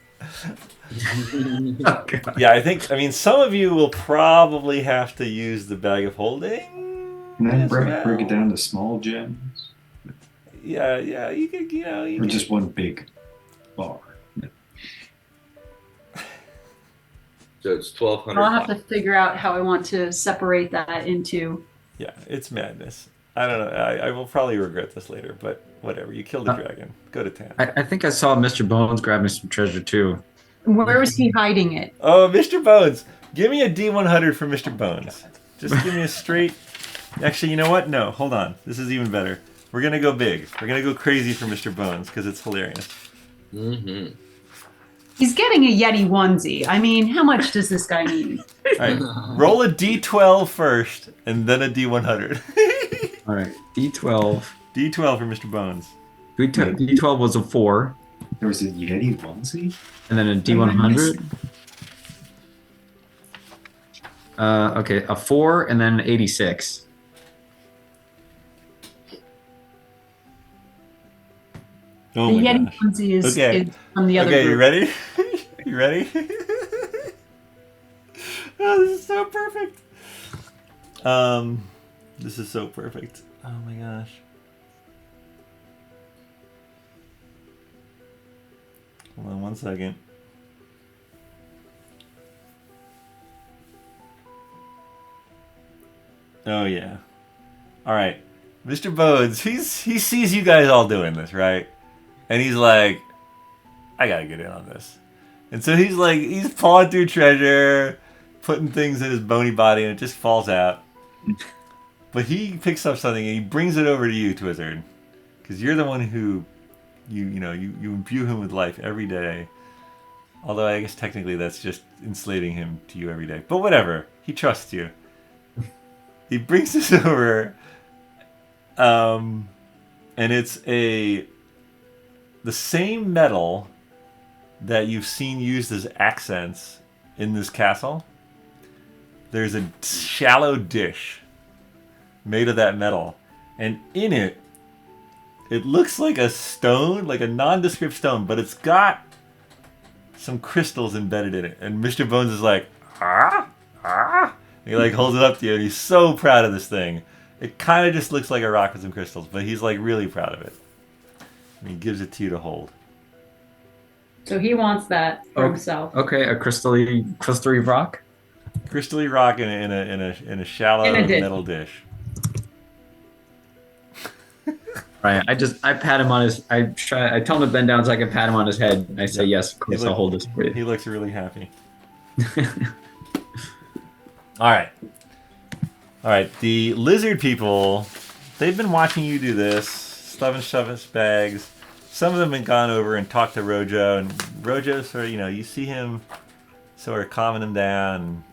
Okay. Yeah, I mean, some of you will probably have to use the bag of holding. And then as break well. it down to small gems. Yeah, you could, you Or could. just one big bar. So it's 1,200. I'll have to figure out how I want to separate that into. Yeah, it's madness. I don't know. I will probably regret this later, but whatever. You killed the dragon. Go to town. I think I saw Mr. Bones grabbing some treasure too. Where was he hiding it? Oh, Mr. Bones. Give me a D100 for Mr. Bones. Just give me a straight... Actually, you know what? No, hold on. This is even better. We're going to go big. We're going to go crazy for Mr. Bones because it's hilarious. Mm-hmm. He's getting a Yeti onesie. I mean, how much does this guy need? All right. Roll a D12 first and then a D100. All right, D12. D12 for Mr. Bones. D12 was a 4, There was a Yeti onesie? and then a D100. Okay, a 4 and then an 86. Oh The my Yeti gosh. onesie is, Okay. is from the other Okay, you group. ready? You ready? Oh, this is so perfect. This is so perfect. Oh my gosh. Hold on one second. Oh yeah. All right, Mr. Bones. He sees you guys all doing this, right? And he's like, I gotta get in on this. And so he's pawing through treasure, putting things in his bony body, and it just falls out. But he picks up something and he brings it over to you, Twizzard, because you're the one who, you imbue him with life every day. Although I guess technically that's just enslaving him to you every day. But whatever, he trusts you. He brings this over, and it's the same metal that you've seen used as accents in this castle. There's a shallow dish made of that metal, and in it, it looks like a stone, like a nondescript stone, but it's got some crystals embedded in it. And Mr. Bones is like, ah. And he like holds it up to you, and he's so proud of this thing. It kind of just looks like a rock with some crystals, but he's like really proud of it. And he gives it to you to hold. So he wants that for himself. Okay, a crystally rock. Crystally rock in a shallow In a dish. metal dish. Right. I pat him on his. I tell him to bend down so I can pat him on his head. And I say, yes, of course, I'll hold this for you. He looks really happy. All right. The lizard people, they've been watching you do this, stuffing bags. Some of them have gone over and talked to Rojo, and Rojo sort of, you see him sort of calming him down.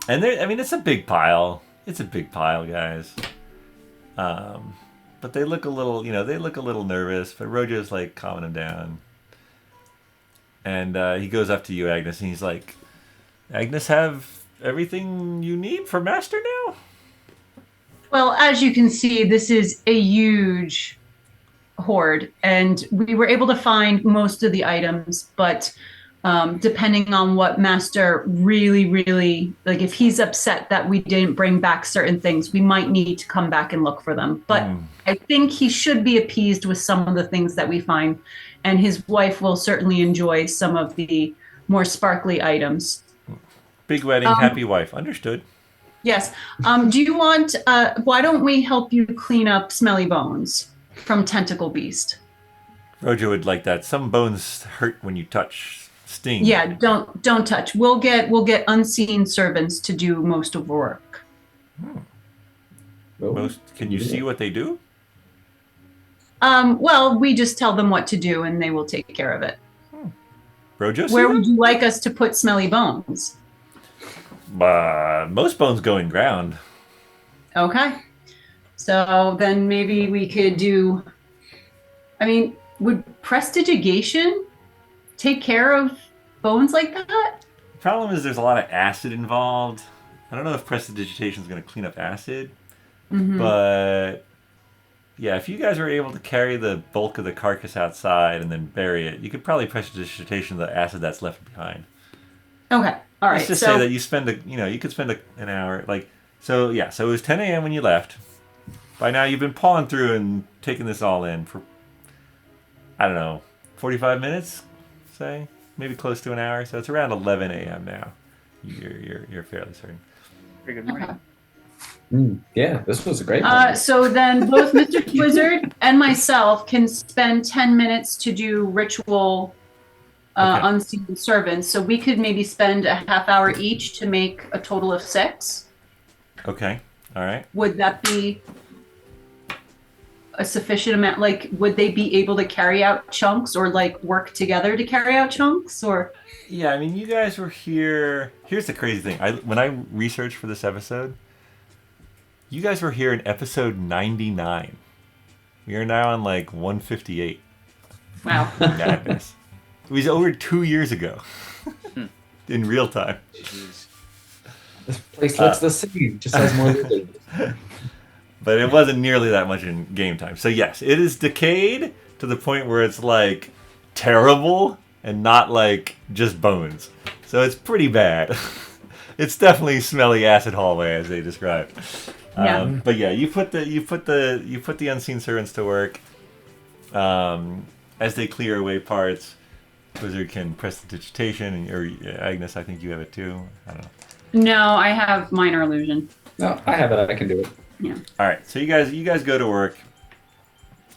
And it's a big pile. It's a big pile, guys. But they look a little, nervous, but Rojo's like calming him down. And he goes up to you, Agnes, and he's like, Agnes, have everything you need for Master now? Well, as you can see, this is a huge hoard, and we were able to find most of the items, but depending on what Master really, like if he's upset that we didn't bring back certain things, we might need to come back and look for them. But I think he should be appeased with some of the things that we find, and his wife will certainly enjoy some of the more sparkly items. Big wedding, happy wife. Understood. Yes. Do you want, why don't we help you clean up Smelly Bones from Tentacle Beast? Rojo would like that. Some bones hurt when you touch Sting. Yeah, don't touch. We'll get unseen servants to do most of the work. Can you see what they do? Well, we just tell them what to do and they will take care of it. Brojo, Where would you like us to put smelly bones? Most bones go in ground. Okay. So then maybe we could do, I mean, would prestidigitation take care of bones like that? The problem is there's a lot of acid involved. I don't know if prestidigitation is going to clean up acid, but yeah, if you guys were able to carry the bulk of the carcass outside and then bury it, you could probably prestidigitation the acid that's left behind. Okay. All right. Let's just say that you spend you could spend an hour, so it was 10 a.m. when you left. By now you've been pawing through and taking this all in for, I don't know, 45 minutes, say, maybe close to an hour. So it's around 11 a.m. now. You're fairly certain. Pretty good morning. Yeah, this was a great So then both Mr. Twizzard and myself can spend 10 minutes to do ritual unseen servants. So we could maybe spend a half hour each to make a total of 6. Okay. All right. Would that be a sufficient amount? Like, would they be able to carry out chunks or like work together to carry out chunks or? Yeah, I mean, you guys were here. Here's the crazy thing. When I researched for this episode, you guys were here in episode 99. We are now on like 158. Wow. Madness. It was over 2 years ago. In real time. Jeez. This place looks the same, just has more lizards. But it wasn't nearly that much in game time. So yes, it is decayed to the point where it's like terrible and not like just bones. So it's pretty bad. It's definitely smelly acid hallway as they describe. Yeah. But yeah, you put the unseen servants to work. As they clear away parts, Wizard can press the digitation, or Agnes, I think you have it too. I don't know. No, I have minor illusion. No, I have it. I can do it. Yeah. All right, so you guys go to work,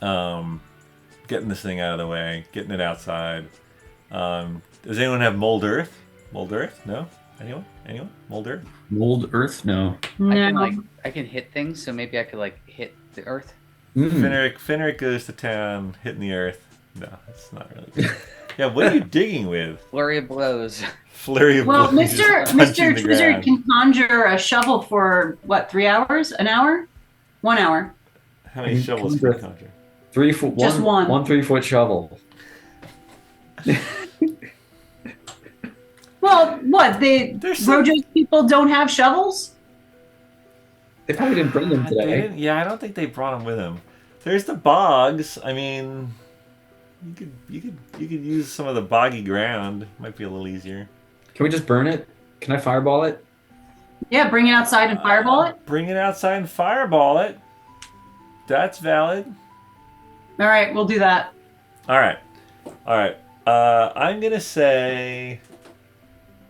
getting this thing out of the way, getting it outside. Does anyone have mold earth? Mold earth? No? Anyone? Mold earth? Mold earth? No. I can hit things, so maybe I could hit the earth. Finric goes to town, hitting the earth. No, it's not really good. Yeah, what are you digging with? Flurry of blows. Flurry of blows. Well, Mr. Twizzard can conjure a shovel for what, 3 hours? An hour? 1 hour. How many shovels can you conjure? 3 foot. Just one. 1 3-foot shovel. Well, what? Rojo's people don't have shovels? They probably didn't bring them today. Yeah, I don't think they brought them with them. There's the bogs. I mean, you could use some of the boggy ground. Might be a little easier. Can we just burn it? Can I fireball it? Yeah, bring it outside and fireball it. Bring it outside and fireball it. That's valid. All right, we'll do that. All right. I'm gonna say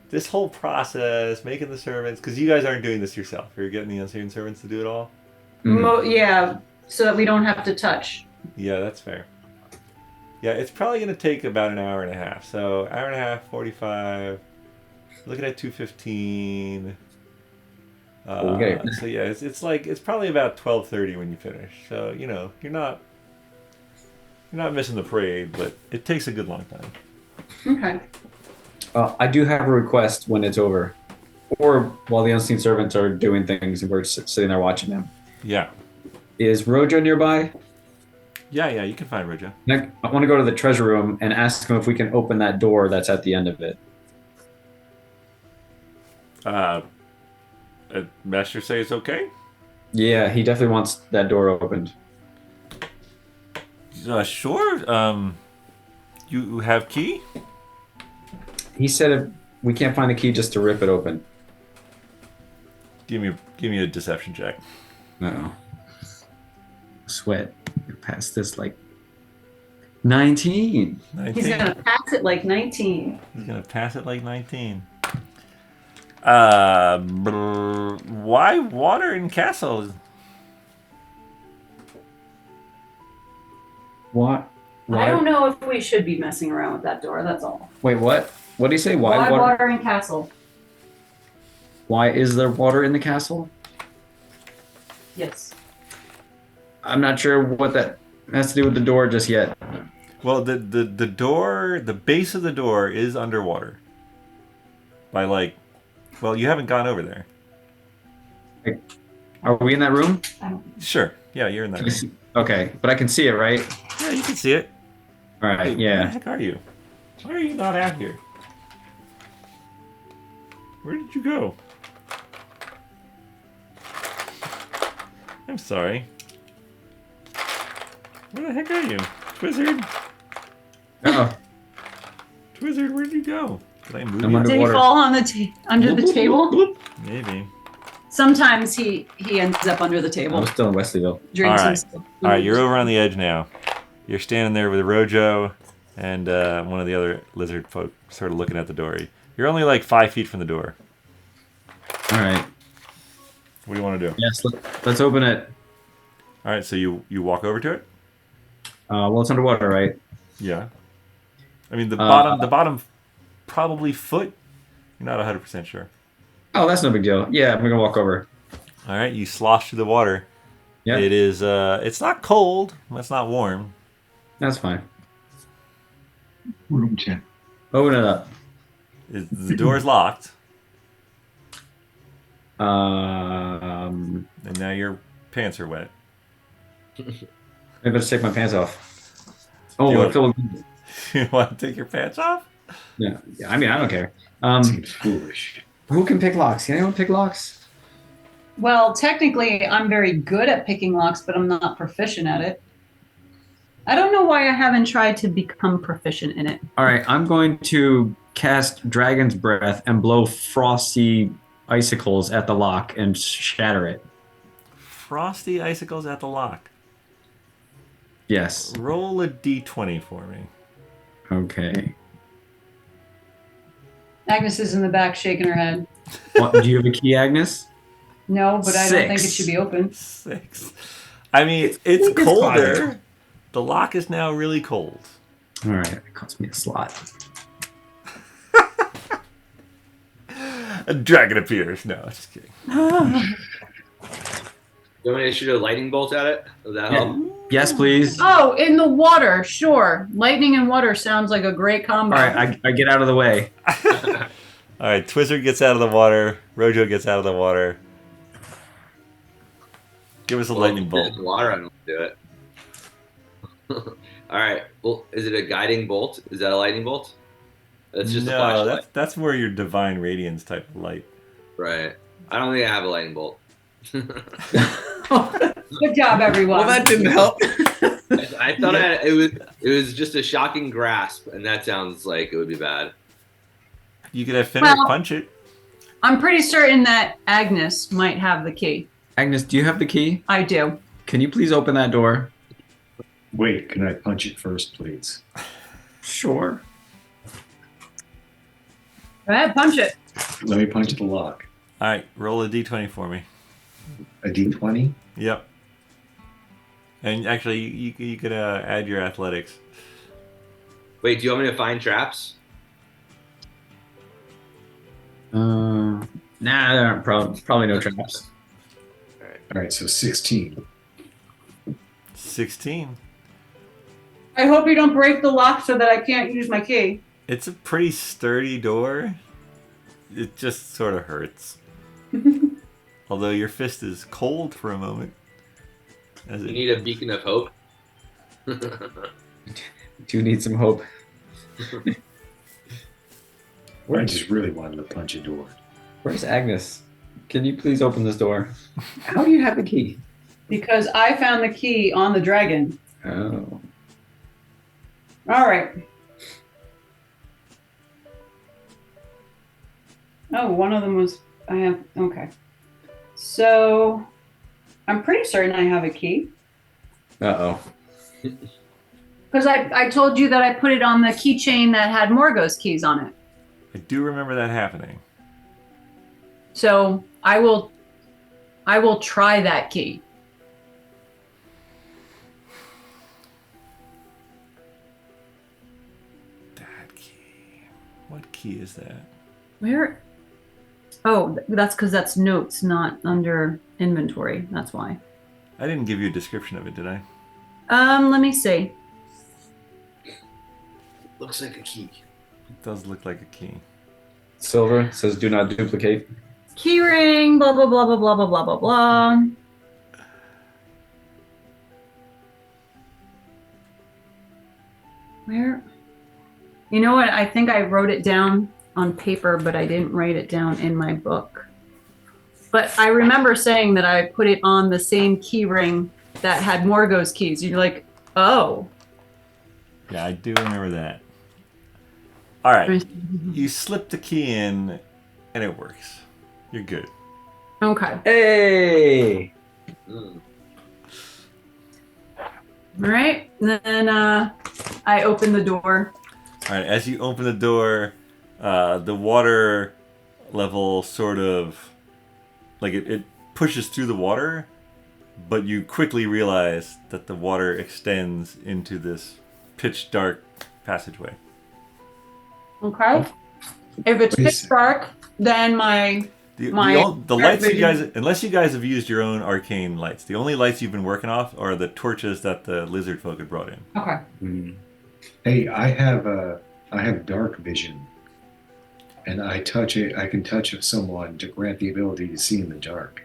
this whole process, making the servants, because you guys aren't doing this yourself. You're getting the unseen servants to do it all. Yeah, so that we don't have to touch. Yeah, that's fair. Yeah, it's probably gonna take about an hour and a half. So hour and a half, 45. Looking at 2:15. So yeah, it's probably about 12:30 when you finish. So you're not missing the parade, but it takes a good long time. Okay. I do have a request when it's over, or while the unseen servants are doing things and we're sitting there watching them. Yeah. Is Rojo nearby? Yeah, you can find Rojo. I want to go to the treasure room and ask him if we can open that door that's at the end of it. Master say it's okay? Yeah, he definitely wants that door opened. Sure. You have key? He said if we can't find the key, just to rip it open. Give me a deception check. No. Sweat. Past this 19. 19. He's gonna pass it like 19. He's gonna pass it like 19. Why water in castle? What? I don't know if we should be messing around with that door. That's all. Wait, what? What do you say? Why Wide water? watering castle. Why is there water in the castle? Yes. I'm not sure what that has to do with the door just yet. Well, the door, the base of the door is underwater. By like, well, you haven't gone over there. Are we in that room? I don't. Sure. Yeah, you're in that room. Okay, but I can see it, right? Yeah, you can see it. All right, Where the yeah. heck are you? Why are you not out here? Where did you go? I'm sorry. Where the heck are you? Twizzard? Oh, Twizzard, where'd you go? Did I move I'm you? under- Did he Underwater. fall on the under the table? Maybe. Sometimes he ends up under the I'm table. still in Wesleyville. Drinks All right. some- All right, you're over on the edge now. You're standing there with Rojo and one of the other lizard folk sort of looking at the door. You're only like 5 feet from the door. All right. What do you want to do? Yes, let's open it. All right, so you walk over to it? Well, it's underwater, right? Yeah. I mean, the Uh, bottom probably foot. You're not 100% sure. Oh, that's no big deal. Yeah, I'm gonna walk over. All right, you slosh through the water. Yeah, It is. It's not cold. It's not warm. that's fine. Room check. Open it up. The door's locked, Um, and now your pants are wet. maybe I'll just take my pants off. Do you Oh, I want- feel. You want to take your pants off? Yeah, I mean, I don't care. Seems foolish. Who can pick locks? Can anyone pick locks? Well, technically, I'm very good at picking locks, but I'm not proficient at it. I don't know why I haven't tried to become proficient in it. All right, I'm going to cast Dragon's Breath and blow frosty icicles at the lock and shatter it. Frosty icicles at the lock. Yes. Roll a d20 for me. Okay. Agnes is in the back shaking her head. Do you have a key, Agnes? No, but I don't think it 6. should be open. 6. I mean, it's It's colder. quiet. The lock is now really cold. All right, it cost me a slot. A dragon appears. No, just kidding. You want me to shoot a lightning bolt at it? Does that help? Yes, please. Oh, in the water, sure. Lightning and water sounds like a great combo. All right, I get out of the way. All right, Twizzard gets out of the water. Rojo gets out of the water. Give us a lightning If bolt. it's water, I don't do it. All right. Well, is it a guiding bolt? Is that a lightning bolt? That's just a No, flashlight. that's more your divine radiance type of light. Right. I don't think I have a lightning bolt. Good job, everyone. didn't help. I thought it was just a shocking grasp, and that sounds like it would be bad. You could have Finric Well- punch it. I'm pretty certain that Agnes might have the key. Agnes, do you have the key? I do. Can you please open that door? Wait, can I punch it first, please? Sure. Go ahead, punch it. Let me punch the lock. All right, roll a d20 for me. A D20? Yep. And actually, you could add your athletics. Wait, do you want me to find traps? Nah, there aren't probably no traps. All right, so 16. 16. I hope you don't break the lock so that I can't use my key. It's a pretty sturdy door. It just sort of hurts. Although your fist is cold for a moment. As You it, need a beacon of hope. Do need some hope. I just really wanted to punch a door. Where's Agnes? Can you please open this door? How do you have the key? Because I found the key on the dragon. Oh. All right. Oh, one of them was, I have, okay. So, I'm pretty certain I have a key. Uh-oh. Because I told you that I put it on the keychain that had Morgo's keys on it. I do remember that happening. So, I will try that key. That key. What key is that? Where? Oh, that's because that's notes, not under inventory. That's why. I didn't give you a description of it, did I? Let me see. Looks like a key. It does look like a key. Silver says do not duplicate. Keyring, blah, blah, blah, blah, blah, blah, blah, blah, blah. Where? You know what? I think I wrote it down on paper, but I didn't write it down in my book. But I remember saying that I put it on the same key ring that had Morgo's keys. You're like, oh. Yeah, I do remember that. All right. You slip the key in, and it works. You're good. Okay. Hey! Mm. All right. Then I open the door. All right. As you open the door, the water level sort of, like it pushes through the water, but you quickly realize that the water extends into this pitch dark passageway. Okay. If it's pitch dark, then The dark lights you vision. guys, unless you guys have used your own arcane lights, the only lights you've been working off are the torches that the lizard folk had brought in. Okay. Hey, I have dark vision, and I can touch someone to grant the ability to see in the dark.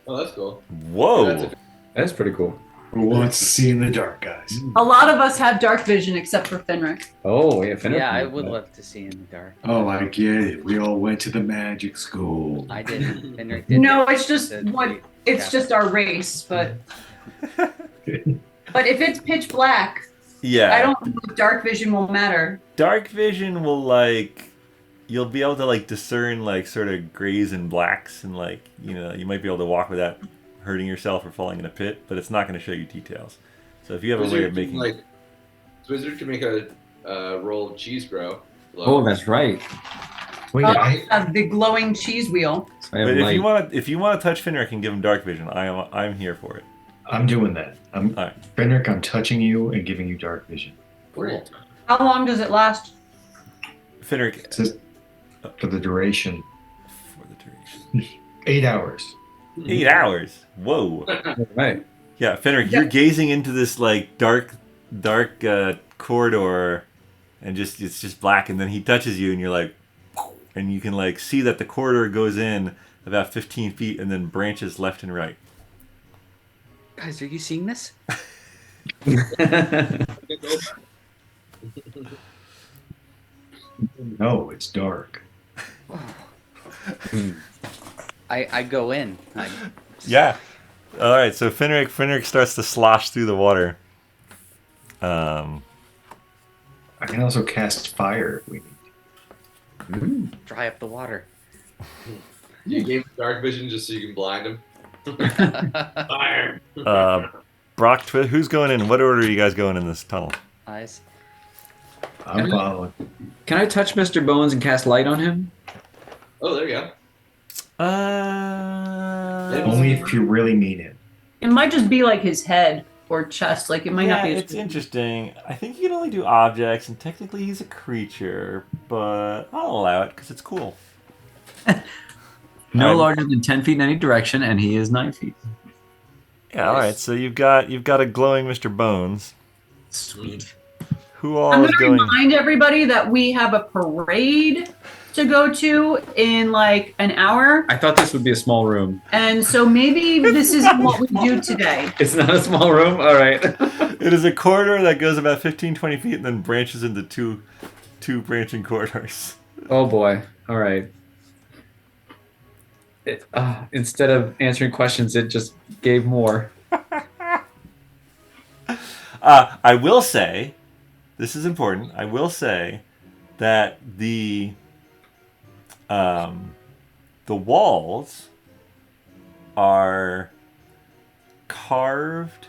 Oh, that's cool. Whoa! Yeah, That's pretty cool. Who wants to see in the dark, guys? A lot of us have dark vision except for Finric. Oh, yeah, Finric. Yeah, I would love to see in the dark. Oh, I get it. We all went to the magic school. I didn't. Finric did. No, it's just Said what we- it's yeah. just our race, but if it's pitch black, Yeah. I don't know if dark vision will matter. Dark vision will you'll be able to discern sort of grays and blacks, and you might be able to walk without hurting yourself or falling in a pit, but it's not going to show you details. So if you have a way of making Wizard can make a roll of cheese grow. Oh, that's right. Wait, The glowing cheese wheel. So I have But light. if you want to touch Finric and give him dark vision, I'm here for it. I'm doing that. Alright. Finric, I'm touching you and giving you dark vision. Great. How long does it last? Finric, It says for the duration, for the duration. 8 hours. 8 hours. Whoa. Right. Yeah, Finric, you're gazing into this dark corridor, and it's just black, and then he touches you, and you're like, and you can see that the corridor goes in about 15 feet, and then branches left and right. Guys, are you seeing this? No, it's dark. I go in. Yeah. All right. So Finric starts to slosh through the water. I can also cast fire if we need. Dry up the water. You gave him dark vision just so you can blind him. Fire. Brock, who's going in? What order are you guys going in this tunnel? Eyes. I'm following. Can I touch Mr. Bones and cast light on him? Oh, there you go. Only if you really mean it. It might just be like his head or chest. Like it might not be. It's interesting. I think you can only do objects, and technically he's a creature, but I'll allow it because it's cool. No I'm- larger than 10 feet in any direction, and he is 9 feet. Yeah. All right. So you've got a glowing Mr. Bones. Sweet. Who all I'm is going to going? remind everybody that we have a parade to go to in an hour, I thought this would be a small room. and so maybe this isn't what we do today. It's not a small room? All right. It is a corridor that goes about 15-20 feet and then branches into two branching corridors. Oh, boy. All right. Instead of answering questions, it just gave more. I will say, this is important. I will say that the walls are carved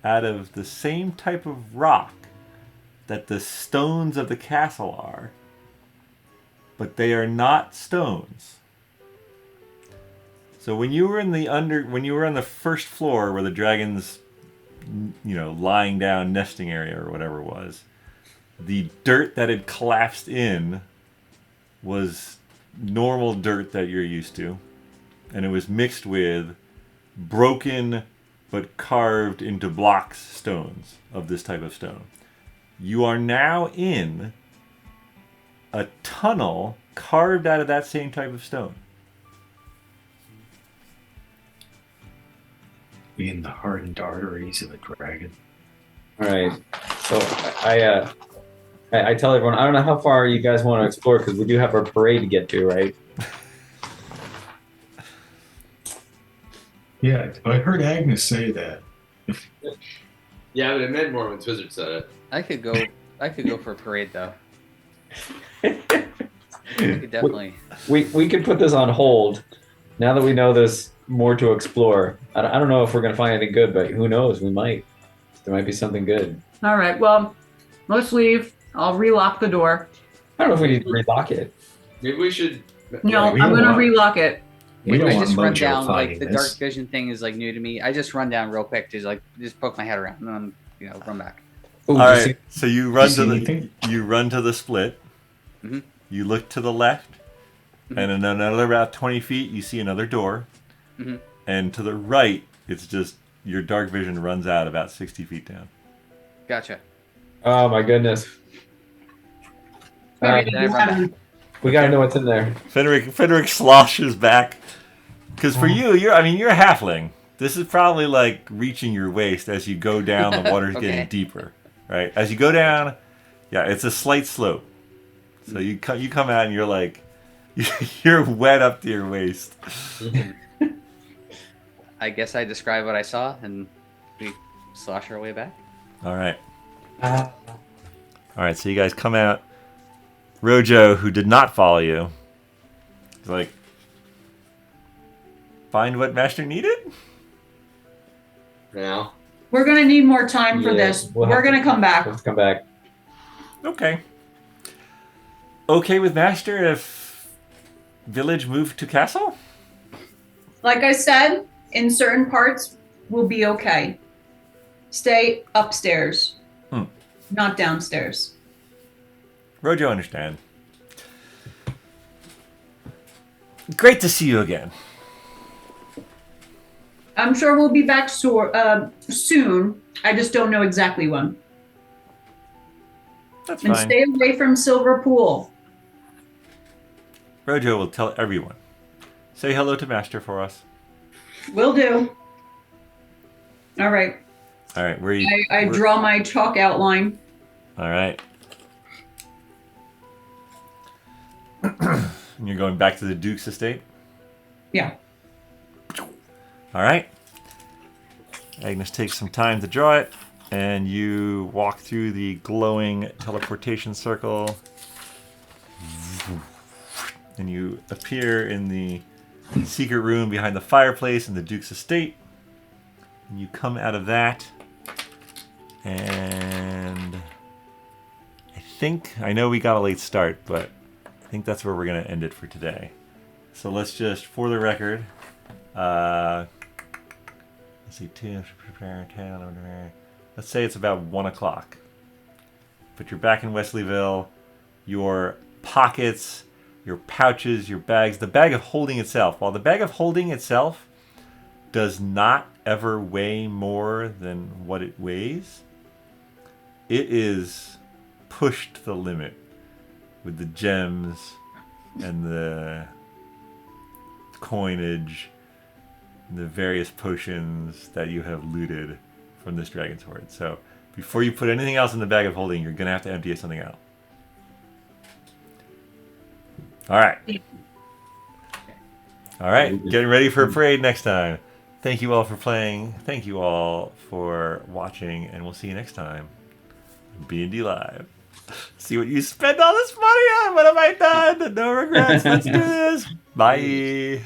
out of the same type of rock that the stones of the castle are, but they are not stones. So when you were on the first floor where the dragon's lying down nesting area or whatever it was, the dirt that had collapsed in was normal dirt that you're used to, and it was mixed with broken but carved into blocks stones of this type of stone. You are now in a tunnel carved out of that same type of stone. In the hardened arteries of a dragon. All right. So I tell everyone, I don't know how far you guys want to explore because we do have our parade to get to, right? Yeah, I heard Agnes say that. Yeah, but it meant more when Twizzard said it. I could go for a parade though. I could definitely. We could put this on hold now that we know there's more to explore. I don't know if we're gonna find anything good, but who knows? We might. There might be something good. All right. Well, let's leave. I'll relock the door. I don't know if we need to relock it. Maybe we should. No, we I'm don't gonna want- relock it. We don't I want just run Mojo down like finding the this. dark vision thing is like new to me. I just run down real quick to just poke my head around and then run back. Ooh, All you see- right, so you run see to the anything? you run to the split. Mhm. You look to the left, and in another about 20 feet, you see another door. Mhm. And to the right, it's just your dark vision runs out about 60 feet down. Gotcha. Oh my goodness. All right, Then I run back. we gotta know what's in there. Finric sloshes back, because for you're a halfling. This is probably like reaching your waist as you go down. The water's Okay. getting deeper, right? As you go down, yeah, it's a slight slope. So you come out and you're like, you're wet up to your waist. I guess I describe what I saw and we slosh our way back. All right. All right, so you guys come out. Rojo, who did not follow you, is like, find what Master needed? Now. We're gonna need more time for Yeah, this. we'll We're have to- gonna come back. Let's come back. Okay. Okay with Master if village moved to castle? Like I said, in certain parts, we'll be okay. Stay upstairs, not downstairs. Rojo understand. Great to see you again. I'm sure we'll be back soon. I just don't know exactly when. That's And fine. stay away from Silver Pool. Rojo will tell everyone. Say hello to Master for us. Will do. All right. All right, where are you? I draw my chalk outline. All right. And you're going back to the Duke's estate? Yeah. All right. Agnes takes some time to draw it, and you walk through the glowing teleportation circle. And you appear in the secret room behind the fireplace in the Duke's estate. And you come out of that. And I know we got a late start, but I think that's where we're going to end it for today. So let's just, for the record, let's see, let's say it's about 1 o'clock. But you're back in Wesleyville. Your pockets, your pouches, your bags, the bag of holding itself. While the bag of holding itself does not ever weigh more than what it weighs, it is pushed to the limit with the gems and the coinage and the various potions that you have looted from this dragon's horde. So before you put anything else in the bag of holding, you're going to have to empty something out. All right. All right. Getting ready for a parade next time. Thank you all for playing. Thank you all for watching. And we'll see you next time. BND Live. See what you spend all this money on. What have I done? No regrets. Let's do this. Bye.